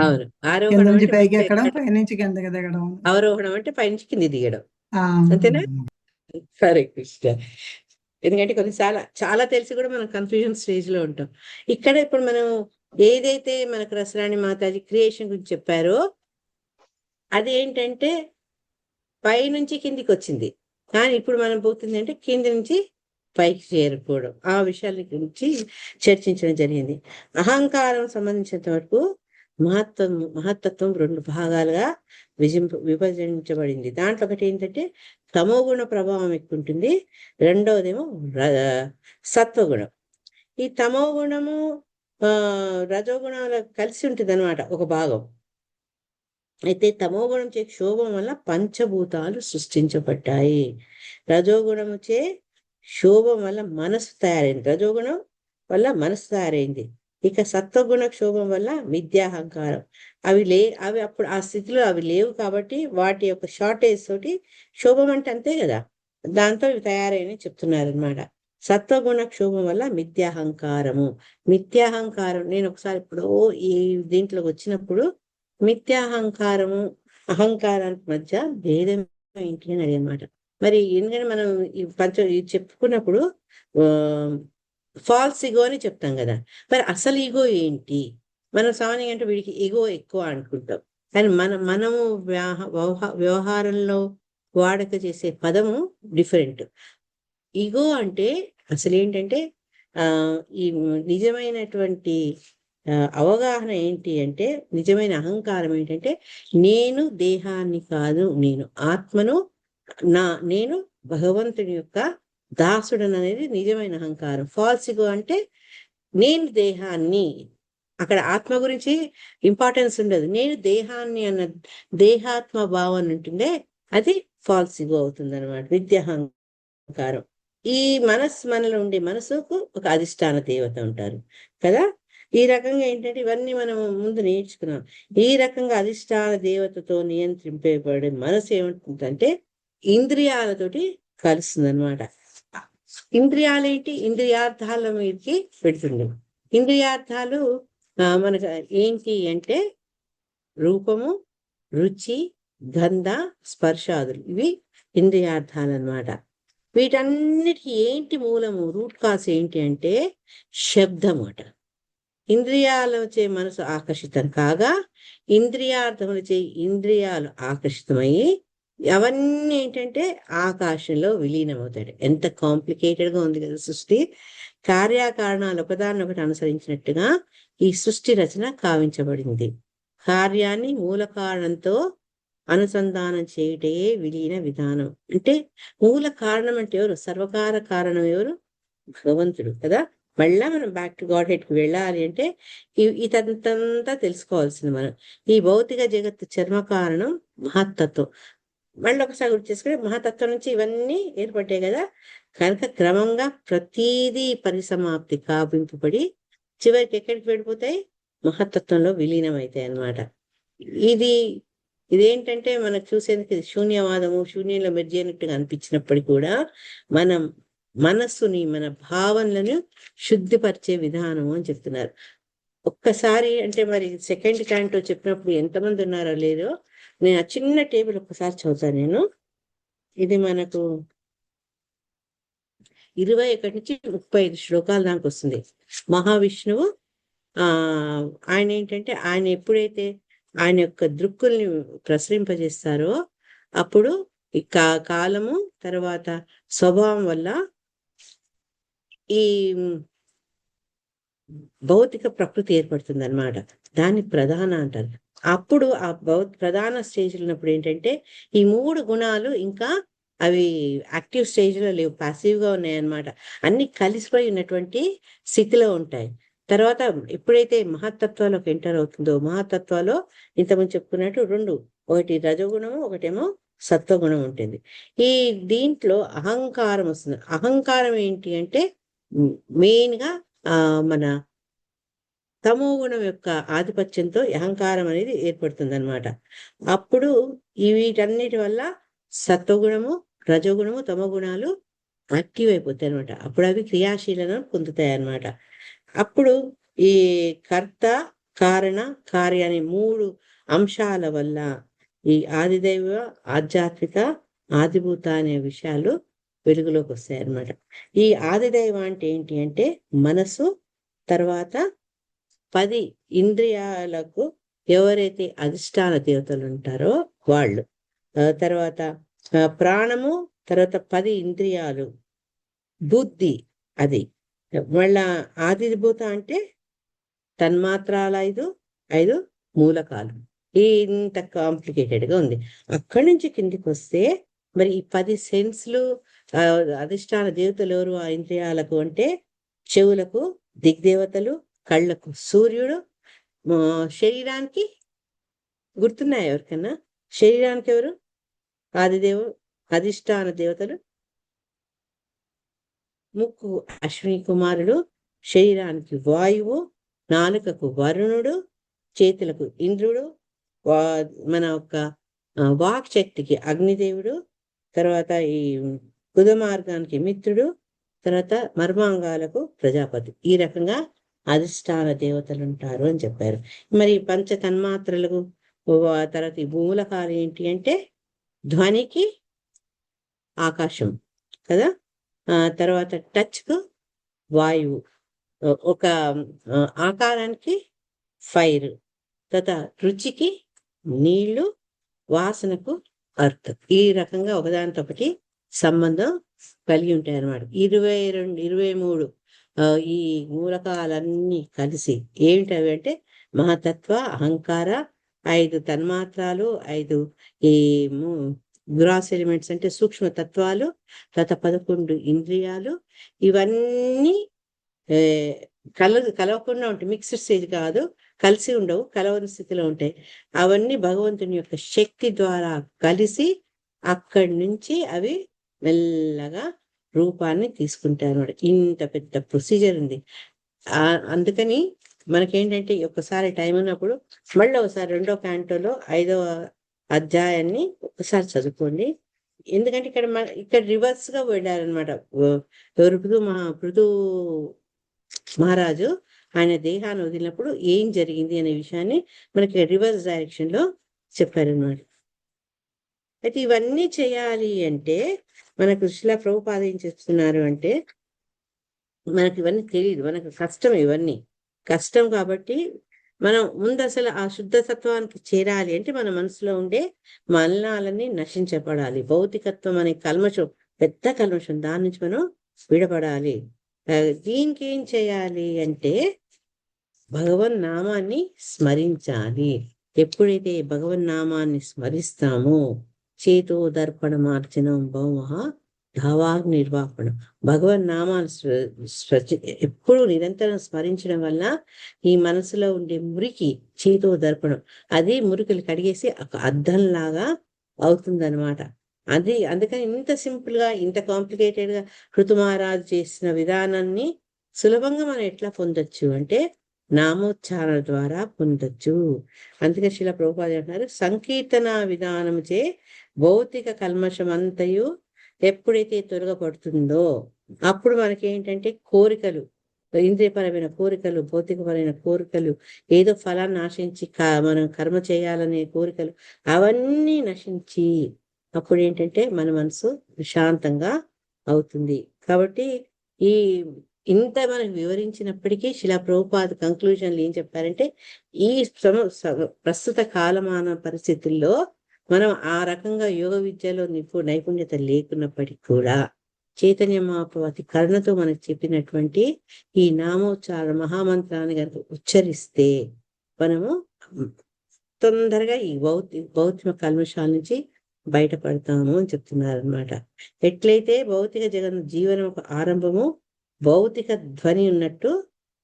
అవును, కింద నుంచి పైకి ఎక్కడం, పై నుంచి కిందకి దిగడం. అవరోహణం అంటే పైనుంచి కింది దిగడం, అంతేనా? హరే కృష్ణ. ఎందుకంటే కొన్నిసార్లు చాలా తెలిసి కూడా మనం కన్ఫ్యూజన్ స్టేజ్ లో ఉంటాం. ఇక్కడ ఇప్పుడు మనం ఏదైతే మనకు రసరాణి మాతాజీ క్రియేషన్ గురించి చెప్పారో అది ఏంటంటే పై నుంచి కిందికి వచ్చింది, కానీ ఇప్పుడు మనం పోతుంది అంటే కింది నుంచి పైకి చేరుకోవడం. ఆ విషయాల గురించి చర్చించడం జరిగింది. అహంకారం సంబంధించినంత వరకు మహత్తత్వం 2 భాగాలుగా విభజించబడింది. దాంట్లో ఒకటి ఏంటంటే తమోగుణ ప్రభావం ఎక్కువ ఉంటుంది, రెండవదేమో సత్వగుణం. ఈ తమోగుణము రజోగుణాలు కలిసి ఉంటుంది అనమాట ఒక భాగం. అయితే తమోగుణం చే క్షోభం వల్ల పంచభూతాలు సృష్టించబడ్డాయి. రజోగుణము చే క్షోభం వల్ల మనసు తయారైంది, రజోగుణం వల్ల మనసు తయారైంది. ఇక సత్వగుణ క్షోభం వల్ల మిథ్యాహంకారం. అవి అప్పుడు ఆ స్థితిలో అవి లేవు కాబట్టి వాటి యొక్క షార్టేజ్ తోటి క్షోభం అంటే అంతే కదా, దాంతో ఇవి తయారైనవి చెప్తున్నారు అనమాట. సత్వగుణ క్షోభం వల్ల మిథ్యాహంకారము. మిథ్యాహంకారం నేను ఒకసారి ఇప్పుడు ఈ దీంట్లోకి వచ్చినప్పుడు మిథ్యాహంకారము అహంకారానికి మధ్య భేదం ఏంటి అని అడిగనమాట. మరి ఎందుకంటే మనం ఈ చెప్పుకున్నప్పుడు ఫాల్స్ ఈగో అని చెప్తాం కదా, మరి అసలు ఈగో ఏంటి? మనం సామాన్యంగా అంటే వీడికి ఈగో ఎక్కువ అనుకుంటాం. కానీ మనము వ్యవహారంలో వాడక చేసే పదము డిఫరెంట్. ఈగో అంటే అసలు ఏంటంటే ఈ నిజమైనటువంటి అవగాహన ఏంటి అంటే, నిజమైన అహంకారం ఏంటంటే, నేను దేహాన్ని కాదు, నేను ఆత్మను, నేను భగవంతుని యొక్క దాసుడని అనేది నిజమైన అహంకారం. ఫాల్స్ ఈగో అంటే నేను దేహాన్ని, అక్కడ ఆత్మ గురించి ఇంపార్టెన్స్ ఉండదు, నేను దేహాన్ని అన్న దేహాత్మ భావన ఉంటుందే అది ఫాల్స్ ఈగో అవుతుంది అనమాట, విద్యాహంకారం. ఈ మనలో ఉండే మనసుకు ఒక అధిష్టాన దేవత ఉంటారు కదా. ఈ రకంగా ఏంటంటే ఇవన్నీ మనం ముందు నేర్చుకున్నాం. ఈ రకంగా అధిష్టాన దేవతతో నియంత్రింపబడే మనసు ఏమంటుందంటే ఇంద్రియాలతోటి కలుస్తుంది అనమాట. ఇంద్రియాలేంటి, ఇంద్రియార్థాల మీదకి పెడుతుంది. ఇంద్రియార్థాలు మనకు ఏంటి అంటే రూపము, రుచి, గంధ, స్పర్శాదులు, ఇవి ఇంద్రియార్థాలు అన్నమాట. వీటన్నిటికీ ఏంటి మూలము, రూట్ కాజ్ ఏంటి అంటే శబ్దము అట. ఇంద్రియాలచే మనసు ఆకర్షితం కాగా ఇంద్రియార్థములచే ఇంద్రియాలు ఆకర్షితమయ్యి అవన్నీ ఏంటంటే ఆకాశంలో విలీనమవుతాడు. ఎంత కాంప్లికేటెడ్గా ఉంది కదా సృష్టి. కార్యకారణాలు ఒకదాన్నొకటి అనుసరించినట్టుగా ఈ సృష్టి రచన కావించబడింది. కార్యాన్ని మూల కారణంతో అనుసంధానం చేయటే విలీన విధానం. అంటే మూల కారణం అంటే ఎవరు? సర్వకార కారణం ఎవరు? భగవంతుడు కదా. మళ్ళా మనం బ్యాక్ టు గాడ్ హెడ్కి వెళ్ళాలి అంటే ఇదంతా తెలుసుకోవాల్సింది మనం. ఈ భౌతిక జగత్తు చర్మ కారణం మహత్తత్వం. మళ్ళీ ఒకసారి గుర్తు చేసుకుంటే మహతత్వం నుంచి ఇవన్నీ ఏర్పడ్డాయి కదా. కనుక క్రమంగా ప్రతీదీ పరిసమాప్తి కావింపబడి చివరికి ఎక్కడికి వెళ్ళిపోతాయి? మహత్తత్వంలో విలీనం అవుతాయి అన్నమాట. ఇదేంటంటే మనకు చూసేందుకు ఇది శూన్యవాదము, శూన్యంలో మెర్జి అయినట్టుగా అనిపించినప్పటికీ కూడా మనం మనస్సుని, మన భావనలను శుద్ధిపరిచే విధానము అని చెప్తున్నారు. ఒక్కసారి అంటే మరి సెకండ్ క్యాంటో చెప్పినప్పుడు ఎంతమంది ఉన్నారో లేదో నేను ఆ చిన్న టేబుల్ ఒక్కసారి చదువుతాను నేను. ఇది మనకు 21 నుంచి 35 శ్లోకాల దానికి వస్తుంది. మహావిష్ణువు ఆయన ఏంటంటే ఆయన ఎప్పుడైతే ఆయన యొక్క దృక్కుల్ని ప్రసరింపజేస్తారో అప్పుడు ఈ కాలము తర్వాత స్వభావం వల్ల ఈ భౌతిక ప్రకృతి ఏర్పడుతుంది అనమాట. దాన్ని ప్రధాన అంటారు. అప్పుడు ఆ ప్రధాన స్టేజ్లో ఉన్నప్పుడు ఏంటంటే ఈ 3 గుణాలు ఇంకా అవి యాక్టివ్ స్టేజ్లో లేవు, పాసివ్గా ఉన్నాయన్నమాట. అన్ని కలిసిపోయి ఉన్నటువంటి స్థితిలో ఉంటాయి. తర్వాత ఎప్పుడైతే మహత్తత్వాలకు ఎంటర్ అవుతుందో, మహత్తత్వాలో ఇంతకుముందు చెప్పుకున్నట్టు 2, ఒకటి రజోగుణము, ఒకటేమో సత్వగుణం ఉంటుంది. దీంట్లో అహంకారం వస్తుంది. అహంకారం ఏంటి అంటే మెయిన్గా మన తమో గుణం యొక్క ఆధిపత్యంతో అహంకారం అనేది ఏర్పడుతుంది అనమాట. అప్పుడు వీటన్నిటి వల్ల సత్వగుణము, రజోగుణము, తమో గుణాలు యాక్టివ్ అయిపోతాయి అనమాట. అప్పుడు అవి క్రియాశీలను పొందుతాయి అన్నమాట. అప్పుడు ఈ కర్త, కారణ, కార్య అనే 3 అంశాల వల్ల ఈ ఆదిదైవ, ఆధ్యాత్మిక, ఆదిభూత అనే విషయాలు వెలుగులోకి వస్తాయి అన్నమాట. ఈ ఆదిదైవ అంటే ఏంటి అంటే మనసు, తర్వాత 10 ఇంద్రియాలకు ఎవరైతే అధిష్టాన దేవతలు ఉంటారో వాళ్ళు, తర్వాత ప్రాణము, తర్వాత 10 ఇంద్రియాలు, బుద్ధి, అది మళ్ళా ఆదిభూత అంటే తన్మాత్రాల 5 మూలకాలు. ఇంత కాంప్లికేటెడ్గా ఉంది. అక్కడి నుంచి కిందికి వస్తే మరి ఈ 10 సెన్స్లు అధిష్టాన దేవతలు ఎవరు? ఆ ఇంద్రియాలకు అంటే చెవులకు దిగ్దేవతలు, కళ్ళకు సూర్యుడు, శరీరానికి గుర్తున్నాయి ఎవరికన్నా? శరీరానికి ఎవరు? అధిష్టాన దేవతలు. ముక్కు అశ్విని కుమారుడు, శరీరానికి వాయువు, నాలుకకు వరుణుడు, చేతులకు ఇంద్రుడు, మన యొక్క వాక్ శక్తికి అగ్నిదేవుడు, తర్వాత ఈ బుధ మార్గానికి మిత్రుడు, తర్వాత మర్మాంగాలకు ప్రజాపతి. ఈ రకంగా అధిష్టాన దేవతలు ఉంటారు అని చెప్పారు. మరి పంచ తన్మాత్రలకు తర్వాత ఈ మూలకాలు ఏంటి అంటే ధ్వనికి ఆకాశం కదా, తర్వాత టచ్కు వాయువు, ఒక ఆకారానికి ఫైర్, తర్వాత రుచికి నీళ్లు వాసనకు అర్థం. ఈ రకంగా ఒకదానితో ఒకటి సంబంధం కలిగి ఉంటాయి అన్నమాట. 22, 23 ఈ మూలకాలన్నీ కలిసి ఏమిటవి అంటే మహతత్వ, అహంకార, 5 తన్మాత్రాలు, 5 ఈ గ్రాస్ ఎలిమెంట్స్ అంటే సూక్ష్మ తత్వాలు, తర్వాత 11 ఇంద్రియాలు, ఇవన్నీ కలవకుండా ఉంటాయి. మిక్స్డ్ స్టేజ్ కాదు, కలిసి ఉండవు, కలవని స్థితిలో ఉంటాయి. అవన్నీ భగవంతుని యొక్క శక్తి ద్వారా కలిసి అక్కడి నుంచి అవి మెల్లగా రూపాన్ని తీసుకుంటాయి అన్నమాట. ఇంత పెద్ద ప్రొసీజర్ ఉంది. అందుకని మనకేంటంటే ఒక్కసారి టైం ఉన్నప్పుడు మళ్ళీ ఒకసారి 2వ క్యాంటోలో 5వ అధ్యాయాన్ని ఒకసారి చదువుకోండి. ఎందుకంటే ఇక్కడ రివర్స్ గా వెళ్ళారనమాట. పృథు మహారాజు ఆయన దేహాన్ని వదిలినప్పుడు ఏం జరిగింది అనే విషయాన్ని మనకి రివర్స్ డైరెక్షన్ లో చెప్పారనమాట. అయితే ఇవన్నీ చేయాలి అంటే మనకు శ్రీల ప్రభుపాద ఏం చెప్తున్నారు అంటే మనకి ఇవన్నీ తెలియదు, మనకు కష్టం, ఇవన్నీ కష్టం. కాబట్టి మనం ముందు అసలు ఆ శుద్ధ తత్వానికి చేరాలి అంటే మన మనసులో ఉండే మలినాలన్నీ నశించబడాలి. భౌతికత్వం అనే కల్మషం, పెద్ద కల్మషం, దాని నుంచి మనం విడపడాలి. దీనికి ఏం చేయాలి అంటే భగవన్ నామాన్ని స్మరించాలి. ఎప్పుడైతే భగవన్ నామాన్ని స్మరిస్తామో చేతో దర్పణ మార్చనం భౌమ ధావాగ్ నిర్వాపణం. భగవన్ నామాన్ని ఎప్పుడు నిరంతరం స్మరించడం వల్ల ఈ మనసులో ఉండే మురికి చేతో దర్పణం, అది మురికలు కడిగేసి ఒక అద్దంలాగా అవుతుందన్నమాట. అందుకని ఇంత సింపుల్ గా, ఇంత కాంప్లికేటెడ్ గా ఋతుమహారాజు చేసిన విధానాన్ని సులభంగా మనం ఎట్లా పొందొచ్చు అంటే నామోచ్చారణ ద్వారా పొందొచ్చు. అందుకే శ్రీల ప్రభుపాద అంటున్నారు, సంకీర్తన విధానం చే భౌతిక కల్మషం అంతయు ఎప్పుడైతే తొలగపడుతుందో అప్పుడు మనకి ఏంటంటే కోరికలు, ఇంద్రియపరమైన కోరికలు, భౌతికపరమైన కోరికలు, ఏదో ఫలాన్ని ఆశించి మనం కర్మ చేయాలనే కోరికలు అవన్నీ నశించి అప్పుడు ఏంటంటే మన మనసు ప్రశాంతంగా అవుతుంది. కాబట్టి ఇంత మనకు వివరించినప్పటికీ శిలా ప్రభుపాద కంక్లూజన్లు ఏం చెప్పారంటే ఈ ప్రస్తుత కాలమాన పరిస్థితుల్లో మనం ఆ రకంగా యోగ విద్యలో నైపుణ్యత లేకున్నప్పటికీ కూడా చైతన్య మహాప్రభు అతి కరుణతో మనకు చెప్పినటువంటి ఈ నామోచ్చారణ మహామంత్రాన్ని కనుక ఉచ్చరిస్తే మనము తొందరగా ఈ భౌతిక కల్మషాల నుంచి బయటపడతాము అని చెప్తున్నారు అనమాట. ఎట్లయితే భౌతిక జీవనం ఒక ఆరంభము, భౌతిక ధ్వని ఉన్నట్టు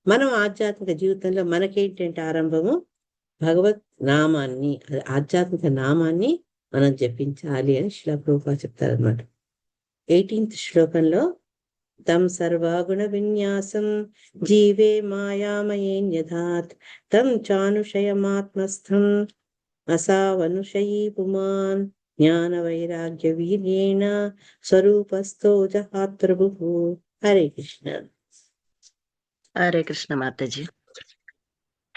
మనం ఆధ్యాత్మిక జీవితంలో మనకేంటంటే ఆరంభము భగవత్ నామాన్ని, ఆధ్యాత్మిక నామాన్ని మనం జపించాలి అని శ్రీల ప్రభుపాద చెప్తారనమాట. 18th శ్లోకంలో తం సర్వగుణ విన్యాసం జీవే మాయామయేన్యథాత్ తం చానుషయమాత్మస్థం అసావనుషయీ పుమాన్ జ్ఞాన వైరాగ్య వీర్యేణ స్వరూపస్థో జహాత్ ప్రభుః. హరే కృష్ణ. హరే కృష్ణ మాతాజీ.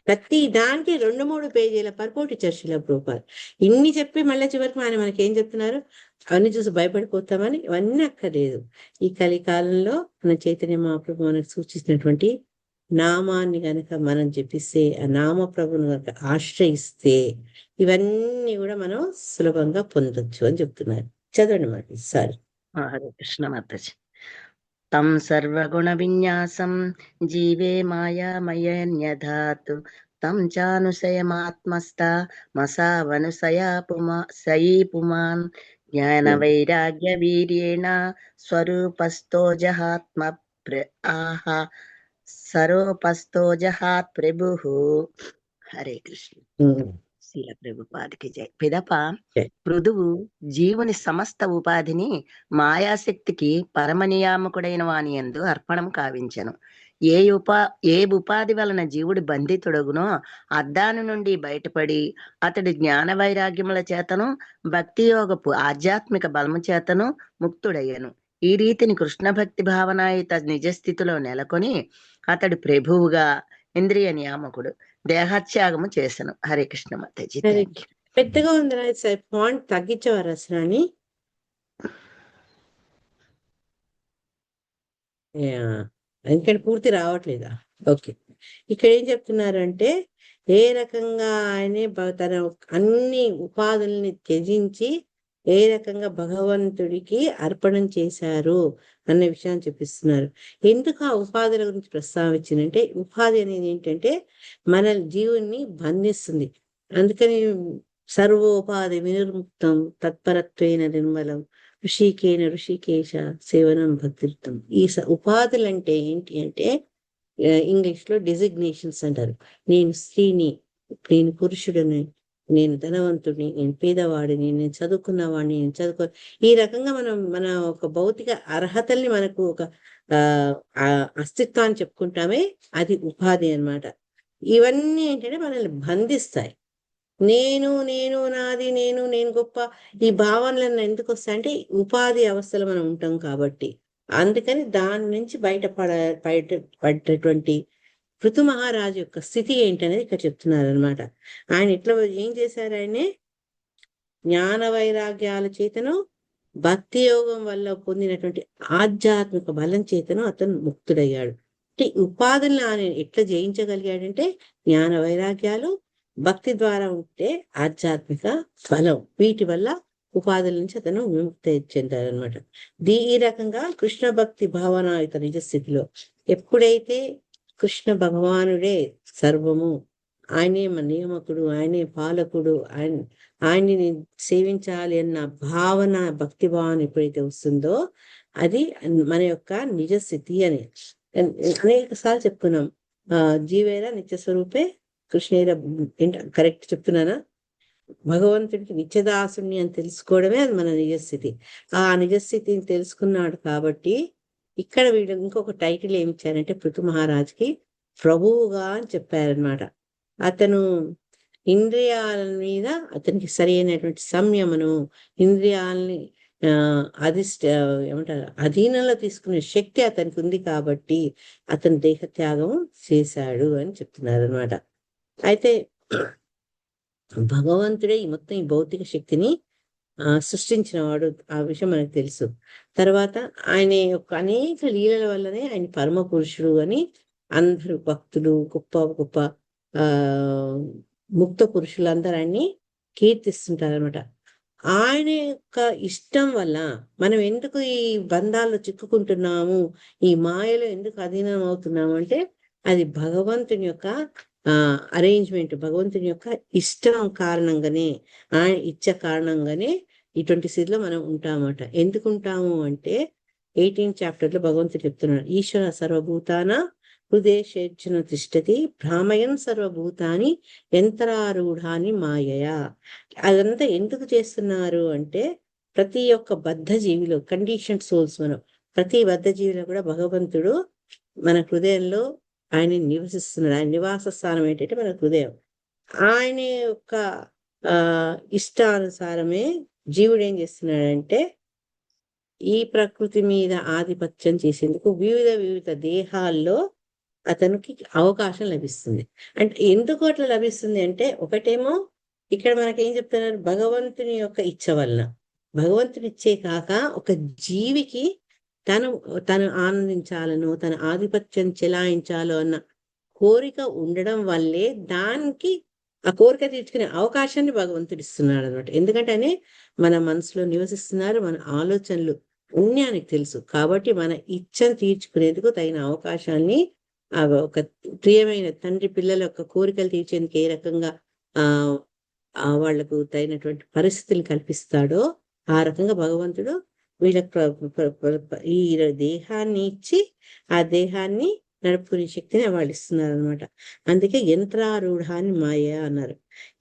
ప్రతి దానికి 2-3 పేజీల పర్పోటి చర్చల ప్రభుపాద ఇన్ని చెప్పి మళ్ళీ చివరికి ఆయన మనకి ఏం చెప్తున్నారు, అవన్నీ చూసి భయపడిపోతామని. ఇవన్నీ అక్కర్లేదు. ఈ కలికాలంలో మన చైతన్య మహాప్రభు మనకు సూచించినటువంటి నామాన్ని గనక మనం జపిస్తే, ఆ నామ ప్రభుని గనక ఆశ్రయిస్తే ఇవన్నీ కూడా మనం సులభంగా పొందొచ్చు అని చెప్తున్నారు. చదవండి మరి సార్. హరే కృష్ణ మాతాజీ. తం సర్వగుణ విన్యాసం జీవే మాయామయన్యధాత్ తం చానుశయమాత్మస్థ మసావనుసయీ పుమాన్ జ్ఞాన వైరాగ్య వీర్యేణ స్వరూపస్థో జహాత్మ స్వరూపస్థో జహాత్ ప్రభుః. హరే కృష్ణ. శ్రీల ప్రభుపాదికి జై. పిదప పృథువు జీవుని సమస్త ఉపాధిని మాయాశక్తికి పరమనియామకుడైన వాని యందు అర్పణం కావించెను. ఏ ఉపాధి వలన జీవుడు బంధితుడగునో అద్దాను నుండి బయటపడి అతడి జ్ఞాన వైరాగ్యముల చేతను భక్తి యోగపు ఆధ్యాత్మిక బలము చేతను ముక్తుడయ్యను. ఈ రీతిని కృష్ణ భక్తి భావనాయుత నిజస్థితిలో నెలకొని అతడు ప్రభువుగా ఇంద్రియ నియామకుడు దేహత్యాగము చేసను. హరే కృష్ణ మాతాజీ. పెద్దగా ఉంది సార్, పాయింట్ తగ్గించేవారు అసలు అని. ఎందుకంటే పూర్తి రావట్లేదా? ఓకే. ఇక్కడ ఏం చెప్తున్నారు అంటే ఏ రకంగా ఆయనే తన అన్ని ఉపాధుల్ని త్యజించి ఏ రకంగా భగవంతుడికి అర్పణం చేశారు అన్న విషయాన్ని చూపిస్తున్నారు. ఎందుకు ఆ ఉపాధుల గురించి ప్రస్తావించిందంటే, ఉపాధి అనేది ఏంటంటే మన జీవుని బంధిస్తుంది. అందుకని సర్వోపాధి వినిర్ముక్తం తత్పరత్వేన నిర్మలం ఋషికేశ సేవనం భక్తియుక్తం. ఈ ఉపాధులు అంటే ఏంటి అంటే ఇంగ్లీష్ లో డిజిగ్నేషన్స్ అంటారు. నేను స్త్రీని, నేను పురుషుడిని, నేను ధనవంతుడిని, నేను పేదవాడిని, నేను చదువుకున్నవాడిని, నేను చదువుకో ఈ రకంగా మన ఒక భౌతిక అర్హతల్ని మనకు ఒక అస్తిత్వాన్ని చెప్పుకుంటామే, అది ఉపాధి అన్నమాట. ఇవన్నీ ఏంటంటే మనల్ని బంధిస్తాయి. నేను నాది, నేను గొప్ప, ఈ భావనలను ఎందుకు వస్తాయంటే ఉపాధి అవస్థలో మనం ఉంటాం కాబట్టి. అందుకని దాని నుంచి బయటపడేటువంటి పృథు మహారాజు యొక్క స్థితి ఏంటనేది ఇక్కడ చెప్తున్నారు అనమాట. ఆయన ఇట్లా ఏం చేశారు, ఆయనే జ్ఞాన వైరాగ్యాల చేతను భక్తి యోగం వల్ల పొందినటువంటి ఆధ్యాత్మిక బలం చేతను అతను ముక్తుడయ్యాడు. అంటే ఉపాధులను ఆయన ఎట్లా జయించగలిగాడంటే జ్ఞాన వైరాగ్యాలు, భక్తి ద్వారా ఉంటే ఆధ్యాత్మిక బలం, వీటి వల్ల ఉపాధుల నుంచి అతను విముక్తి చెందారనమాట. ఈ రకంగా కృష్ణ భక్తి భావనాయుత నిజ స్థితిలో ఎప్పుడైతే కృష్ణ భగవానుడే సర్వము, ఆయనే మన నియామకుడు, ఆయనే పాలకుడు, ఆయన్ని సేవించాలి అన్న భావన, భక్తి భావన ఎప్పుడైతే వస్తుందో అది మన యొక్క నిజ స్థితి అని అనేక సార్లు చెప్పుకున్నాం. జీవేర నిత్య స్వరూపే కృష్ణేర, కరెక్ట్ చెప్తున్నానా? భగవంతుడికి నిత్యదాసుని అని తెలుసుకోవడమే అది మన నిజస్థితి. ఆ నిజస్థితిని తెలుసుకున్నాడు కాబట్టి ఇక్కడ వీళ్ళు ఇంకొక టైటిల్ ఏమి ఇచ్చారంటే పృథు మహారాజుకి ప్రభువుగా అని చెప్పారనమాట. అతను ఇంద్రియాల మీద అతనికి సరి అయినటువంటి సంయమనం, ఇంద్రియాలని ఏమంటారు అధీనంలో తీసుకునే శక్తి అతనికి ఉంది కాబట్టి అతను దేహత్యాగం చేశాడు అని చెప్తున్నారు అనమాట. అయితే భగవంతుడే ఈ మొత్తం ఈ భౌతిక శక్తిని సృష్టించిన వాడు, ఆ విషయం మనకు తెలుసు. తర్వాత ఆయన యొక్క అనేక లీలల వల్లనే ఆయన పరమ పురుషుడు అని అందరూ భక్తులు, గొప్ప గొప్ప ముక్త పురుషులందరూ ఆయన్ని కీర్తిస్తుంటారనమాట. ఆయన యొక్క ఇష్టం వల్ల మనం ఎందుకు ఈ బంధాల్లో చిక్కుకుంటున్నాము, ఈ మాయలో ఎందుకు అధీనం అవుతున్నాము అంటే అది భగవంతుని యొక్క అరేంజ్మెంట్, భగవంతుని యొక్క ఇష్టం కారణంగానే, ఆయన ఇచ్చ కారణంగానే ఇటువంటి స్థితిలో మనం ఉంటామట. ఎందుకు ఉంటాము అంటే 18th చాప్టర్ లో భగవంతుడు చెప్తున్నాడు, ఈశ్వర సర్వభూతాన హృదయేషేర్జున తిష్టతి భ్రామయన్ సర్వభూతాని యంత్రారూఢాని మాయయా. అదంతా ఎందుకు చేస్తున్నారు అంటే ప్రతి ఒక్క బద్ధ జీవిలో, కండిషన్ సోల్స్, మనం ప్రతి బద్ధ జీవిలో కూడా భగవంతుడు మన హృదయంలో ఆయన నివసిస్తున్నాడు. ఆయన నివాస స్థానం ఏంటంటే మన హృదయం. ఆయన యొక్క ఇష్టానుసారమే జీవుడు ఏం చేస్తున్నాడంటే ఈ ప్రకృతి మీద ఆధిపత్యం చేసేందుకు వివిధ దేహాల్లో అతనికి అవకాశం లభిస్తుంది. అంటే ఎందుకు అట్లా లభిస్తుంది అంటే ఒకటేమో ఇక్కడ మనకేం చెప్తున్నారు, భగవంతుని యొక్క ఇచ్చ వలన. భగవంతుని ఇచ్చే కాక ఒక జీవికి తను ఆనందించాలను, తన ఆధిపత్యం చెలాయించాలో అన్న కోరిక ఉండడం వల్లే దానికి ఆ కోరిక తీర్చుకునే అవకాశాన్ని భగవంతుడు ఇస్తున్నాడు అనమాట. ఎందుకంటే ఆయన మన మనసులో నివసిస్తున్నారు, మన ఆలోచనలు అన్నీ ఆయనకు తెలుసు. కాబట్టి మన ఇచ్చను తీర్చుకునేందుకు తగిన అవకాశాన్ని ఒక ప్రియమైన తండ్రి పిల్లల యొక్క కోరికలు తీర్చేందుకు ఏ రకంగా వాళ్లకు తగినటువంటి పరిస్థితులు కల్పిస్తాడో ఆ రకంగా భగవంతుడు వీళ్ళకి ఈ దేహాన్ని ఇచ్చి ఆ దేహాన్ని నడుపుకునే శక్తిని వాళ్ళు ఇస్తున్నారు అనమాట. అందుకే యంత్రారూఢాన్ని మాయ అన్నారు.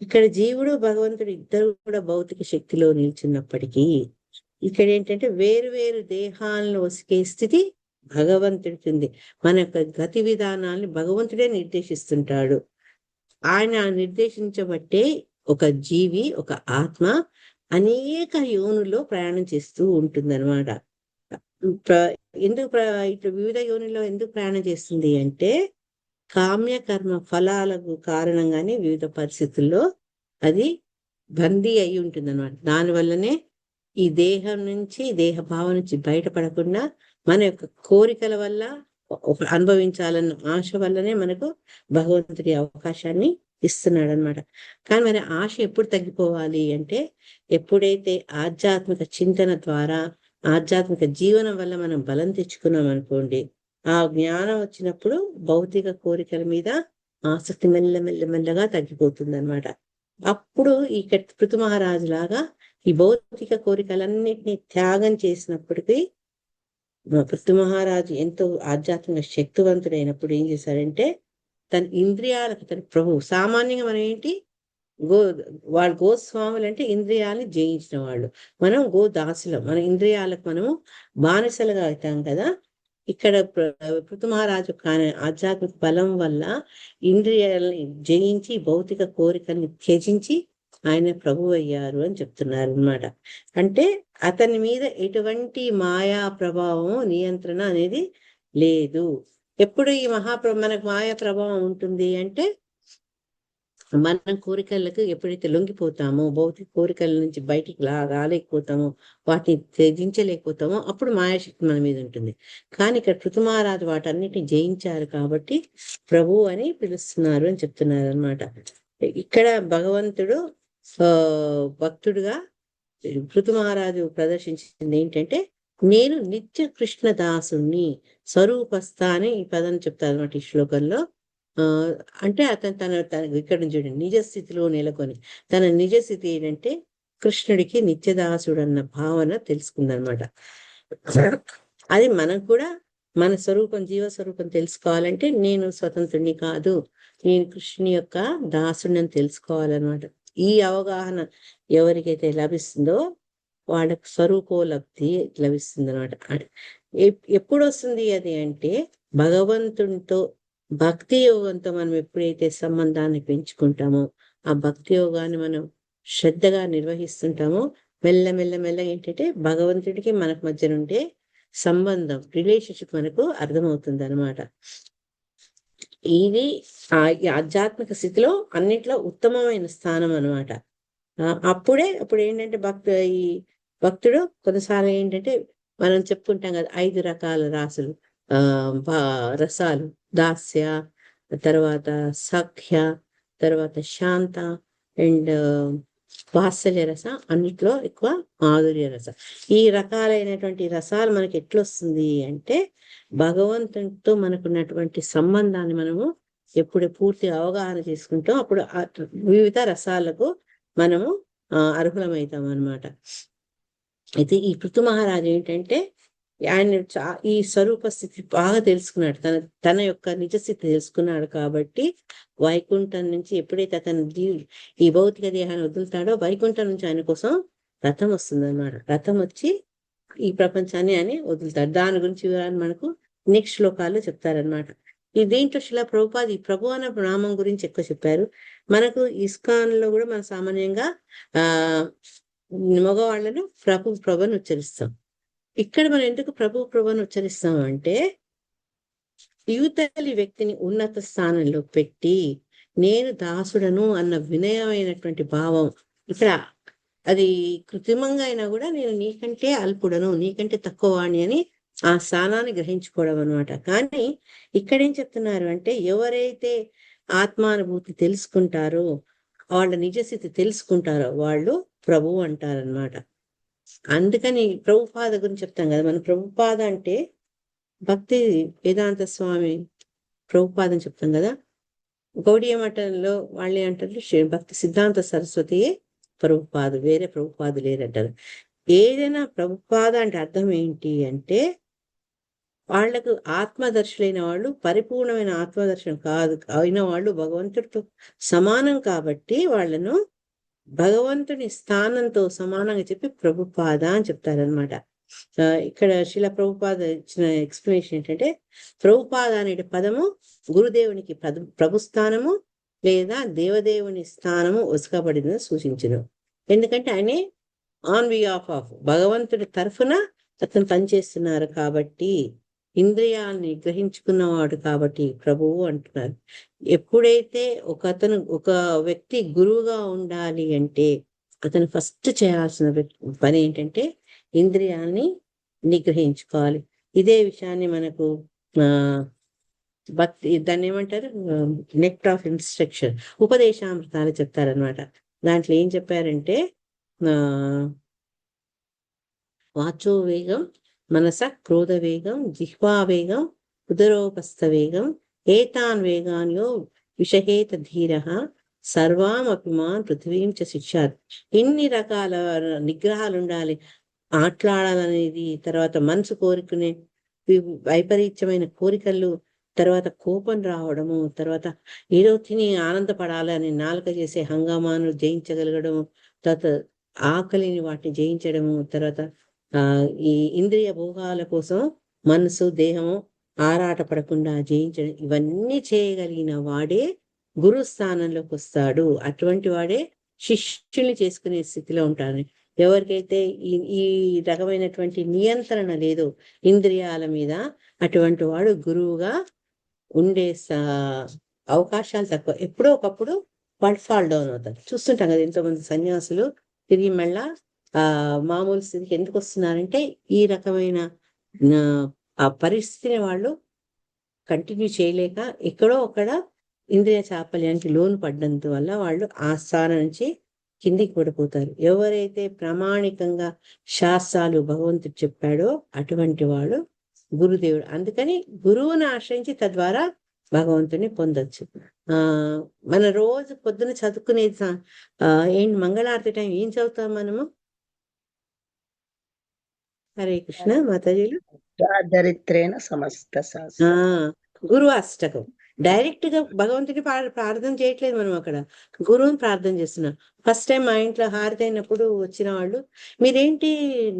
ఇక్కడ జీవుడు భగవంతుడు ఇద్దరు కూడా భౌతిక శక్తిలో నిల్చున్నప్పటికీ ఇక్కడ ఏంటంటే వేరు దేహాలను వసికే స్థితి భగవంతుడికి ఉంది. మన యొక్క గతి విధానాన్ని భగవంతుడే నిర్దేశిస్తుంటాడు. ఆయన నిర్దేశించబట్టే ఒక జీవి, ఒక ఆత్మ అనేక యోనుల్లో ప్రయాణం చేస్తూ ఉంటుంది అనమాట. ఎందుకు ఇట్లా వివిధ యోనుల్లో ఎందుకు ప్రయాణం చేస్తుంది అంటే కామ్య కర్మ ఫలాలకు కారణంగానే వివిధ పరిస్థితుల్లో అది బందీ అయి ఉంటుంది అనమాట. దానివల్లనే ఈ దేహం నుంచి, దేహ భావం నుంచి బయటపడకుండా మన యొక్క కోరికల వల్ల అనుభవించాలన్న ఆశ వల్లనే మనకు భగవంతుడి అవకాశాన్ని ఇస్తున్నాడు అనమాట. కానీ మరి ఆశ ఎప్పుడు తగ్గిపోవాలి అంటే, ఎప్పుడైతే ఆధ్యాత్మిక చింతన ద్వారా ఆధ్యాత్మిక జీవనం వల్ల మనం బలం తెచ్చుకున్నాం అనుకోండి, ఆ జ్ఞానం వచ్చినప్పుడు భౌతిక కోరికల మీద ఆసక్తి మెల్లగా తగ్గిపోతుంది అనమాట. అప్పుడు ఈ పృథు మహారాజు లాగా ఈ భౌతిక కోరికలన్నిటినీ త్యాగం చేసినప్పటికీ పృథు మహారాజు ఎంతో ఆధ్యాత్మిక శక్తివంతుడైనప్పుడు ఏం చేశాడంటే, తన ఇంద్రియాలకు తన ప్రభు. సామాన్యంగా మనం ఏంటి, వాళ్ళు గోస్వాములు అంటే ఇంద్రియాలని జయించిన వాళ్ళు, మనం గోదాసులం, మన ఇంద్రియాలకు మనము బానిసలుగా అవుతాం కదా. ఇక్కడ పృథు మహారాజు ఆధ్యాత్మిక బలం వల్ల ఇంద్రియాలని జయించి భౌతిక కోరికల్ని త్యజించి ఆయన ప్రభు అయ్యారు అని చెప్తున్నారు అనమాట. అంటే అతని మీద ఎటువంటి మాయా ప్రభావం, నియంత్రణ అనేది లేదు. ఎప్పుడు ఈ మనకు మాయా ప్రభావం ఉంటుంది అంటే, మనం కోరికలకు ఎప్పుడైతే లొంగిపోతామో, భౌతిక కోరికల నుంచి బయటికి రాలేకపోతామో, వాటిని త్యజించలేకపోతామో, అప్పుడు మాయాశక్తి మన మీద ఉంటుంది. కానీ ఇక్కడ పృథు మహారాజు వాటన్నిటిని జయించారు కాబట్టి ప్రభు అని పిలుస్తున్నారు అని చెప్తున్నారు అనమాట. ఇక్కడ భగవంతుడు భక్తుడుగా పృథు మహారాజు ప్రదర్శించింది ఏంటంటే, నేను నిత్య కృష్ణదాసుని స్వరూపస్థ అని ఈ పదం చెప్తారు అనమాట ఈ శ్లోకంలో. అంటే అతను తన ఇక్కడ చూడండి, నిజస్థితిలో నెలకొని, తన నిజస్థితి ఏంటంటే కృష్ణుడికి నిత్యదాసుడు అన్న భావన తెలుసుకుందనమాట. అది మనం కూడా మన స్వరూపం, జీవస్వరూపం తెలుసుకోవాలంటే నేను స్వతంత్రుని కాదు, నేను కృష్ణుని యొక్క దాసుడిని అని తెలుసుకోవాలన్నమాట. ఈ అవగాహన ఎవరికైతే లభిస్తుందో వాళ్ళకు స్వరూపోలబ్ధి లభిస్తుంది అనమాట. ఎప్పుడు వస్తుంది అది అంటే, భగవంతునితో భక్తి యోగంతో మనం ఎప్పుడైతే సంబంధాన్ని పెంచుకుంటామో, ఆ భక్తి యోగాన్ని మనం శ్రద్ధగా నిర్వహిస్తుంటామో, మెల్లగా ఏంటంటే భగవంతుడికి మనకు మధ్య నుండే సంబంధం, రిలేషన్షిప్ మనకు అర్థమవుతుంది అనమాట. ఇది ఆధ్యాత్మిక స్థితిలో అన్నిట్లో ఉత్తమమైన స్థానం అనమాట. అప్పుడు ఏంటంటే ఈ భక్తుడు కొన్నిసార్లు ఏంటంటే మనం చెప్పుకుంటాం కదా, 5 రకాల రాసులు, రసాలు, దాస్య, తర్వాత సఖ్య, తర్వాత శాంత అండ్ వాత్సల్య రస, అన్నిట్లో ఎక్కువ మాధుర్య రస. ఈ రకాలైనటువంటి రసాలు మనకి ఎట్లొస్తుంది అంటే, భగవంతునితో మనకున్నటువంటి సంబంధాన్ని మనము ఎప్పుడు పూర్తి అవగాహన చేసుకుంటాం, అప్పుడు వివిధ రసాలకు మనము అర్హులమవుతాం అనమాట. అయితే ఈ పృథు మహారాజు ఏంటంటే, ఆయన ఈ స్వరూప స్థితి బాగా తెలుసుకున్నాడు, తన యొక్క నిజస్థితి తెలుసుకున్నాడు. కాబట్టి వైకుంఠం నుంచి ఎప్పుడైతే అతను ఈ భౌతిక దేహాన్ని వదులుతాడో, వైకుంఠం నుంచి ఆయన కోసం రథం వస్తుంది అనమాట. రథం వచ్చి ఈ ప్రపంచాన్ని ఆయన వదులుతాడు. దాని గురించి మనకు నెక్స్ట్ శ్లోకాల్లో చెప్తారనమాట. ఈ దీంట్లో శిలా ప్రభుపాద ఈ ప్రభు అన్న నామం గురించి ఎక్కువ చెప్పారు. మనకు ఇస్కాన్ లో కూడా మనం సామాన్యంగా మగవాళ్లను ప్రభుని ఉచ్చరిస్తాం. ఇక్కడ మనం ఎందుకు ప్రభుని ఉచ్చరిస్తాం అంటే, యువతలి వ్యక్తిని ఉన్నత స్థానంలో పెట్టి నేను దాసుడను అన్న వినయమైనటువంటి భావం. ఇక్కడ అది కృత్రిమంగా అయినా కూడా నేను నీకంటే అల్పుడను, నీకంటే తక్కువ వాణ్ణి అని ఆ స్థానాన్ని గ్రహించుకోవడం అనమాట. కానీ ఇక్కడేం చెప్తున్నారు అంటే, ఎవరైతే ఆత్మానుభూతి తెలుసుకుంటారో, వాళ్ళ నిజస్థితి తెలుసుకుంటారో వాళ్ళు ప్రభువు అంటారనమాట. అందుకని ప్రభుపాద గురించి చెప్తాం కదా, మన ప్రభుపాద అంటే భక్తి వేదాంత స్వామి ప్రభుపాద అని చెప్తాం కదా. గౌడీయ మఠంలో వాళ్ళే అంటారు భక్తి సిద్ధాంత సరస్వతియే ప్రభుపాద, వేరే ప్రభుపాద లేరంటారు. ఏదైనా ప్రభుపాద అంటే అర్థం ఏంటి అంటే, వాళ్లకు ఆత్మదర్శులైన వాళ్ళు, పరిపూర్ణమైన ఆత్మదర్శనం కాదు అయిన వాళ్ళు భగవంతుడితో సమానం కాబట్టి వాళ్ళను భగవంతుని స్థానంతో సమానంగా చెప్పి ప్రభుపాద అని చెప్తారనమాట. ఇక్కడ శిల ప్రభుపాద ఇచ్చిన ఎక్స్ప్లెనేషన్ ఏంటంటే, ప్రభుపాద అనే పదము గురుదేవునికి ప్రభుస్థానము లేదా దేవదేవుని స్థానము ఒసకబడిందని సూచించను. ఎందుకంటే ఆయన ఆన్ బిహాఫ్ ఆఫ్ భగవంతుడి తరఫున అతను పనిచేస్తున్నారు కాబట్టి, ఇంద్రియాలని గ్రహించుకున్నవాడు కాబట్టి ప్రభువు అంటున్నారు. ఎప్పుడైతే ఒక వ్యక్తి గురువుగా ఉండాలి అంటే, అతను ఫస్ట్ చేయాల్సిన పని ఏంటంటే ఇంద్రియాలని నిగ్రహించుకోవాలి. ఇదే విషయాన్ని మనకు భక్తి, దాన్ని ఏమంటారు, నెక్టర్ ఆఫ్ ఇన్స్ట్రక్షన్, ఉపదేశామృతాలు చెప్తారనమాట. దాంట్లో ఏం చెప్పారంటే వాచో వేగం, మనస క్రోధ వేగం, జిహ్వా వేగం, ఉదరోపస్థ వేగం, ఏతాన్ వేగాన్యో విషహేత ధీర సర్వామపి మాన్ పృథివీం చ శిక్షాత్. ఎన్ని రకాల నిగ్రహాలు ఉండాలి, మాట్లాడాలనేది, తర్వాత మనసు కోరుకునే వైపరీత్యమైన కోరికలు, తర్వాత కోపం రావడము, తర్వాత ఏదో తిని ఆనందపడాలని నాలుక చేసే హంగామాను జయించగలగడము, తర్వాత ఆకలిని వాటిని జయించడము, తర్వాత ఈ ఇంద్రియ భోగాల కోసం మనసు దేహము ఆరాట పడకుండా జయించడం, ఇవన్నీ చేయగలిగిన వాడే గురు స్థానంలోకి వస్తాడు. అటువంటి వాడే శిష్యుల్ని చేసుకునే స్థితిలో ఉంటాడు. ఎవరికైతే ఈ రకమైనటువంటి నియంత్రణ లేదో ఇంద్రియాల మీద, అటువంటి వాడు గురువుగా ఉండే అవకాశాలు తక్కువ. ఎప్పుడో ఒకప్పుడు వాళ్ళు ఫాల్ డౌన్ అవుతారు. చూస్తుంటాం కదా, ఎంతోమంది సన్యాసులు తిరిగి మళ్ళా మామూలు స్థితికి ఎందుకు వస్తున్నారంటే ఈ రకమైన ఆ పరిస్థితిని వాళ్ళు కంటిన్యూ చేయలేక ఎక్కడో అక్కడ ఇంద్రియ చాపల్యానికి లోను పడ్డంత వల్ల వాళ్ళు ఆ స్థానం నుంచి కిందికి పడిపోతారు. ఎవరైతే ప్రామాణికంగా శాస్త్రాలు భగవంతుడు చెప్పాడో అటువంటి వాడు గురుదేవుడు. అందుకని గురువుని ఆశ్రయించి తద్వారా భగవంతుని పొందొచ్చు. మన రోజు పొద్దున చదువుకునేది ఏంటి, మంగళారతి టైం ఏం చదువుతాం మనము? హరే కృష్ణ మాతాజీలు. దరిద్రేణ సమస్త గురు అష్టకం. డైరెక్ట్ గా భగవంతుని ప్రార్థన చేయట్లేదు మనం, అక్కడ గురువుని ప్రార్థన చేస్తున్నాం. ఫస్ట్ టైం మా ఇంట్లో హారతి అయినప్పుడు వచ్చిన వాళ్ళు, మీరేంటి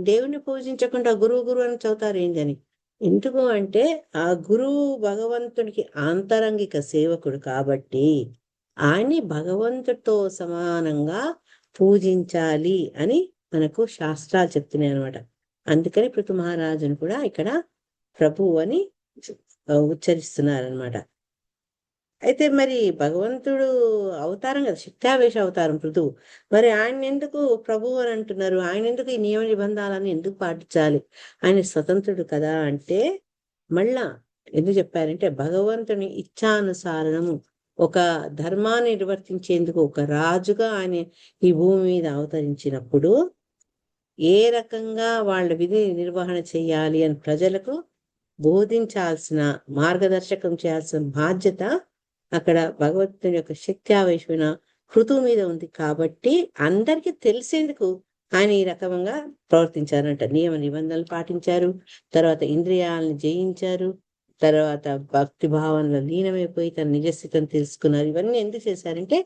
దేవుణ్ణి పూజించకుండా గురువు గురువు అని చదువుతారు ఏంటని. ఎందుకు అంటే ఆ గురువు భగవంతుడికి ఆంతరంగిక సేవకుడు కాబట్టి ఆయన్ని భగవంతుడితో సమానంగా పూజించాలి అని మనకు శాస్త్రాలు చెప్తున్నాయి అనమాట. అందుకని పృథు మహారాజును కూడా ఇక్కడ ప్రభువు అని ఉచ్చరిస్తున్నారనమాట. అయితే మరి భగవంతుడు అవతారం కదా, శక్త్యావేశ అవతారం పృథువు. మరి ఆయన ఎందుకు ప్రభువు అని అంటున్నారు? ఆయన ఎందుకు ఈ నియమ నిబంధనలను ఎందుకు పాటించాలి? ఆయన స్వతంత్రుడు కదా అంటే, మళ్ళా ఎందుకు చెప్పారంటే భగవంతుని ఇచ్ఛానుసారణము ఒక ధర్మాన్ని నిర్వర్తించేందుకు ఒక రాజుగా ఆయన ఈ భూమి మీద అవతరించినప్పుడు ఏ రకంగా వాళ్ళ విధి నిర్వహణ చేయాలి అని ప్రజలకు బోధించాల్సిన, మార్గదర్శకం చేయాల్సిన బాధ్యత అక్కడ భగవంతుని యొక్క శక్తి ఆవేశమైన పృథువు మీద ఉంది. కాబట్టి అందరికీ తెలిసేందుకు ఆయన ఈ రకంగా ప్రవర్తించారంట. నియమ నిబంధనలు పాటించారు, తర్వాత ఇంద్రియాలను జయించారు, తర్వాత భక్తి భావనలో లీనమైపోయి తన నిజస్థితిని తెలుసుకున్నారు. ఇవన్నీ ఎందుకు చేశారంటే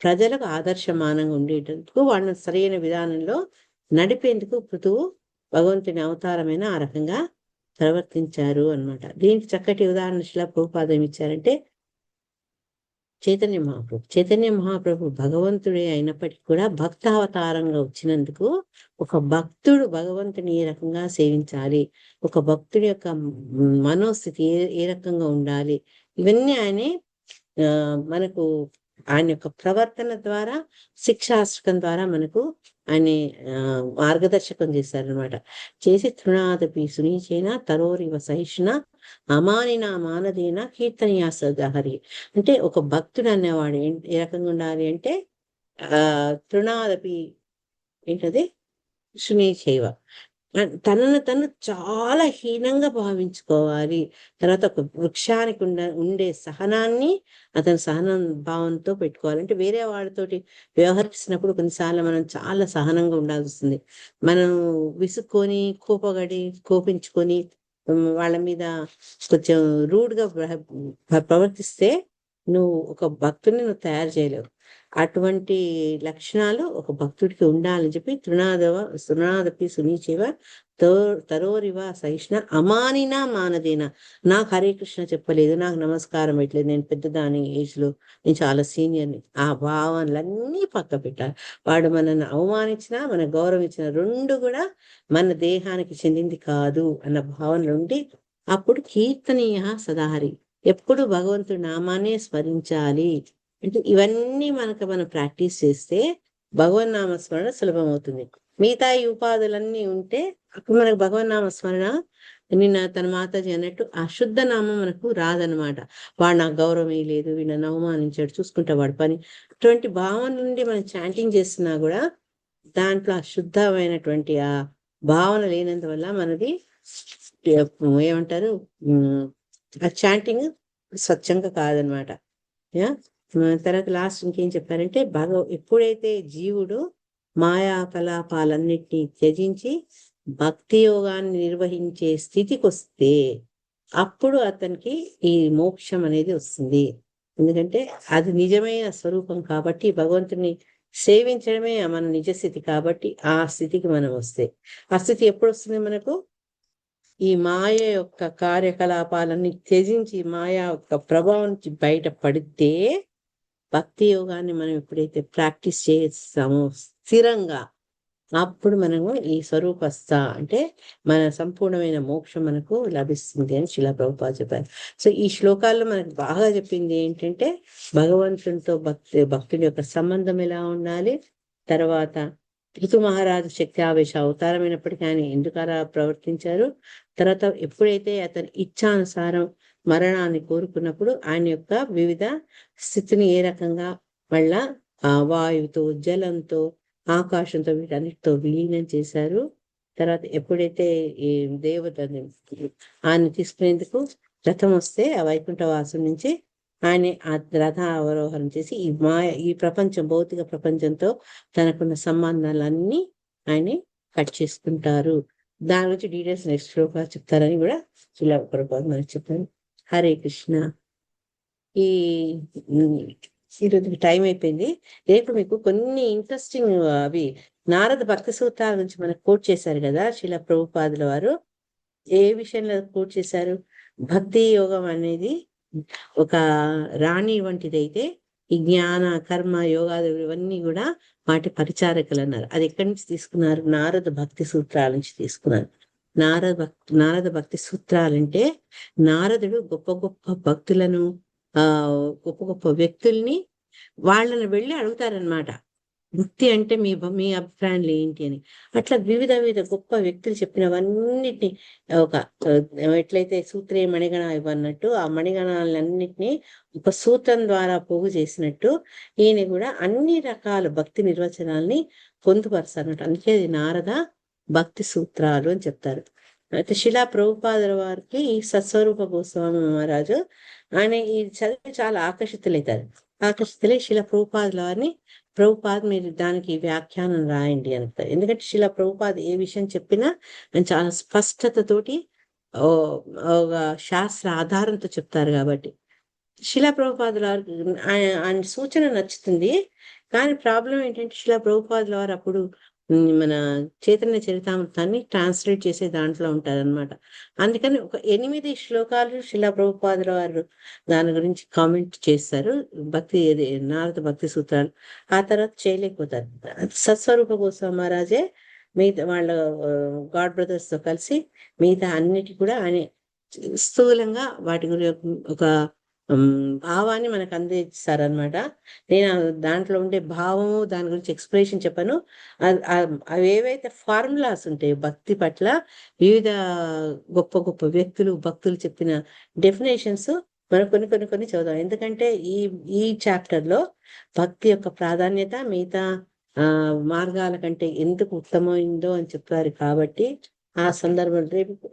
ప్రజలకు ఆదర్శమానంగా ఉండేటందుకు, వాళ్ళని సరైన విధానంలో నడిపేందుకు పృథువు భగవంతుని అవతారమైన ఆ రకంగా ప్రవర్తించారు అన్నమాట. దీనికి చక్కటి ఉదాహరణ శిలా ప్రభుపాదం ఇచ్చారంటే చైతన్య మహాప్రభు భగవంతుడే అయినప్పటికీ కూడా భక్తావతారంగా వచ్చినందుకు ఒక భక్తుడు భగవంతుని ఏ రకంగా సేవించాలి, ఒక భక్తుడి యొక్క మనోస్థితి ఏ రకంగా ఉండాలి, ఇవన్నీ ఆయనే మనకు ఆయన యొక్క ప్రవర్తన ద్వారా, శిక్షాష్టకం ద్వారా మనకు ఆయన మార్గదర్శకం చేశారనమాట. చేసి తృణాదపి సునీచేన తరోరివ సహిష్ణ అమానిన మానదేన కీర్తనీయాసహరి. అంటే ఒక భక్తుడు అనేవాడు ఏ రకంగా ఉండాలి అంటే తృణాదపి ఏంటది, సునీచేవ, తనను తను చాలా హీనంగా భావించుకోవాలి. తర్వాత ఒక వృక్షానికి ఉండే సహనాన్ని అతను సహనం భావంతో పెట్టుకోవాలి. అంటే వేరే వాడితోటి వ్యవహరిస్తున్నప్పుడు కొన్నిసార్లు మనం చాలా సహనంగా ఉండాల్సి వస్తుంది. మనం విసుక్కొని కోపించుకొని వాళ్ళ మీద కొంచెం రూడ్గా ప్రవర్తిస్తే నువ్వు ఒక భక్తుడిని నువ్వు తయారు చేయలేవు. అటువంటి లక్షణాలు ఒక భక్తుడికి ఉండాలని చెప్పి తృణాదపి సునీచేవ తరోరివ సహిష్ణ అమానినా మానదేనా. నాకు హరే కృష్ణ చెప్పలేదు, నాకు నమస్కారం పెట్టలేదు, నేను పెద్దదాని ఏజ్ లో, నేను చాలా సీనియర్ని, ఆ భావనలన్నీ పక్క పెట్టాలి. వాడు మనల్ని అవమానించినా మన గౌరవించిన రెండు కూడా మన దేహానికి చెందింది కాదు అన్న భావనలు ఉండి అప్పుడు కీర్తనీయ సదాహరి, ఎప్పుడు భగవంతుడి నామాన్నే స్మరించాలి. అంటే ఇవన్నీ మనం ప్రాక్టీస్ చేస్తే భగవన్నామ స్మరణ సులభం అవుతుంది. మిగతా ఈ ఉపాధులన్నీ ఉంటే అప్పుడు మనకు భగవన్నామ స్మరణ నిన్న తన మాతాజీ అన్నట్టు ఆ శుద్ధ నామం మనకు రాదనమాట. వాడు నాకు గౌరవం లేదు, వీడు నన్ను అవమానించాడు, చూసుకుంటా వాడి పని. అటువంటి భావన నుండి మనం చాంటింగ్ చేస్తున్నా కూడా దాంట్లో ఆ శుద్ధమైనటువంటి ఆ భావన లేనందువల్ల మనది ఏమంటారు ఆ చాంటింగ్ స్వచ్ఛంగా కాదనమాట. తర్వాత లాస్ట్ ఇంకేం చెప్పారంటే ఎప్పుడైతే జీవుడు మాయా కలాపాలన్నిటినీ త్యజించి భక్తి యోగాన్ని నిర్వహించే స్థితికి వస్తే అప్పుడు అతనికి ఈ మోక్షం అనేది వస్తుంది. ఎందుకంటే అది నిజమైన స్వరూపం కాబట్టి, భగవంతుని సేవించడమే మన నిజస్థితి కాబట్టి ఆ స్థితికి మనం వస్తే, ఆ స్థితి ఎప్పుడు వస్తుంది మనకు? ఈ మాయ యొక్క కార్యకలాపాలన్నీ త్యజించి మాయా యొక్క ప్రభావం నుంచి బయటపడితే భక్తి యోగాన్ని మనం ఎప్పుడైతే ప్రాక్టీస్ చేస్తామో స్థిరంగా, అప్పుడు మనము ఈ స్వరూపస్థ అంటే మన సంపూర్ణమైన మోక్షం మనకు లభిస్తుంది అని శిలా ప్రభుపాద చెప్పారు. సో ఈ శ్లోకాల్లో మనకు బాగా చెప్పింది ఏంటంటే భగవంతునితో భక్తుని యొక్క సంబంధం ఎలా ఉండాలి, తర్వాత ఋతు మహారాజు శక్తి ఆవేశ అవతారమైనప్పటికీ ఆయన ఎందుకు అలా ప్రవర్తించారు, తర్వాత ఎప్పుడైతే అతని ఇచ్ఛానుసారం మరణాన్ని కోరుకున్నప్పుడు ఆయన యొక్క వివిధ స్థితిని ఏ రకంగా మళ్ళా ఆ వాయువుతో, జలంతో, ఆకాశంతో వీటన్నిటితో విలీనం చేశారు. తర్వాత ఎప్పుడైతే ఈ దేవతని ఆయన తీసుకునేందుకు రథం వస్తే ఆ వైకుంఠవాసం నుంచి ఆయన ఆ రథ అవరోహణం చేసి ఈ ప్రపంచం, భౌతిక ప్రపంచంతో తనకున్న సంబంధాలన్నీ ఆయన కట్ చేసుకుంటారు. దాని గురించి డీటెయిల్స్ నెక్స్ట్ శ్లోకాలు చెప్తారని కూడా శిలా ప్రభుపాద మనకి చెప్పారు. హరే కృష్ణ. ఈరోజు టైం అయిపోయింది. రేపు మీకు కొన్ని ఇంట్రెస్టింగ్ అవి నారద భక్తి సూత్రాల నుంచి మనకు కోట్ చేశారు కదా శిలా ప్రభుపాదుల వారు. ఏ విషయంలో కోట్ చేశారు? భక్తి యోగం అనేది ఒక రాణి వంటిదైతే ఈ జ్ఞాన, కర్మ, యోగాలు ఇవన్నీ కూడా వాటి పరిచారకులు అన్నారు. అది ఎక్కడి నుంచి తీసుకున్నారు? నారద భక్తి సూత్రాల నుంచి తీసుకున్నారు. నారద భక్తి సూత్రాలంటే నారదుడు గొప్ప గొప్ప భక్తులను, గొప్ప గొప్ప వ్యక్తుల్ని వాళ్ళని వెళ్ళి అడుగుతారనమాట, భక్తి అంటే మీ అభిప్రాయాలు ఏంటి అని. అట్లా వివిధ గొప్ప వ్యక్తులు చెప్పినవన్నిటిని ఒక ఎట్లయితే సూత్రే మణిగణ ఇవ్వన్నట్టు ఆ మణిగణాలన్నిటినీ ఒక సూత్రం ద్వారా పోగు చేసినట్టు ఈయన కూడా అన్ని రకాల భక్తి నిర్వచనాల్ని పొందుపరుస్తారన్నట్టు. అందుకే ఇది నారద భక్తి సూత్రాలు అని చెప్తారు. అయితే శిలా ప్రభుపాదుల వారికి ఈ సత్స్వరూప గోస్వామి మహారాజు ఆయన ఈ చదివి చాలా ఆకర్షితులై శిలా ప్రభుపాదుల వారిని, ప్రభుపాద్ మీరు దానికి వ్యాఖ్యానం రాయండి అంటారు. ఎందుకంటే శిలా ప్రభుపాద్ ఏ విషయం చెప్పినా ఆయన చాలా స్పష్టతతోటి ఒక శాస్త్ర ఆధారంతో చెప్తారు కాబట్టి శిలా ప్రభుపాదుల వారికి ఆయన సూచన నచ్చుతుంది. కానీ ప్రాబ్లం ఏంటంటే శిలా ప్రభుపాదుల వారు అప్పుడు మన చైతన్య చరితామృతాన్ని ట్రాన్స్లేట్ చేసే దాంట్లో ఉంటారనమాట. అందుకని ఒక 8 శ్లోకాలు శిలా ప్రభుపాదుల వారు దాని గురించి కామెంట్ చేస్తారు, నారద భక్తి సూత్రాలు. ఆ తర్వాత చేయలేకపోతారు. సత్స్వరూప గోస్వామి మహారాజే మిగతా వాళ్ళ గాడ్ బ్రదర్స్ తో కలిసి మిగతా అన్నిటి కూడా ఆయన స్థూలంగా వాటి గురించి ఒక భావాన్ని మనకు అందిస్తారనమాట. నేను దాంట్లో ఉండే భావము, దాని గురించి ఎక్స్ప్రెషన్ చెప్పాను. అవి ఏవైతే ఫార్ములాస్ ఉంటాయి భక్తి పట్ల, వివిధ గొప్ప గొప్ప భక్తులు చెప్పిన డెఫినేషన్స్ మనం కొన్ని చదువుదాం. ఎందుకంటే ఈ చాప్టర్ లో భక్తి యొక్క ప్రాధాన్యత మిగతా మార్గాల కంటే ఎందుకు ఉత్తమమైందో అని చెప్పారు కాబట్టి ఆ సందర్భంలో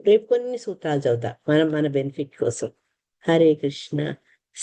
రేపు కొన్ని సూత్రాలు చదువుతా మన బెనిఫిట్ కోసం. హరే కృష్ణ.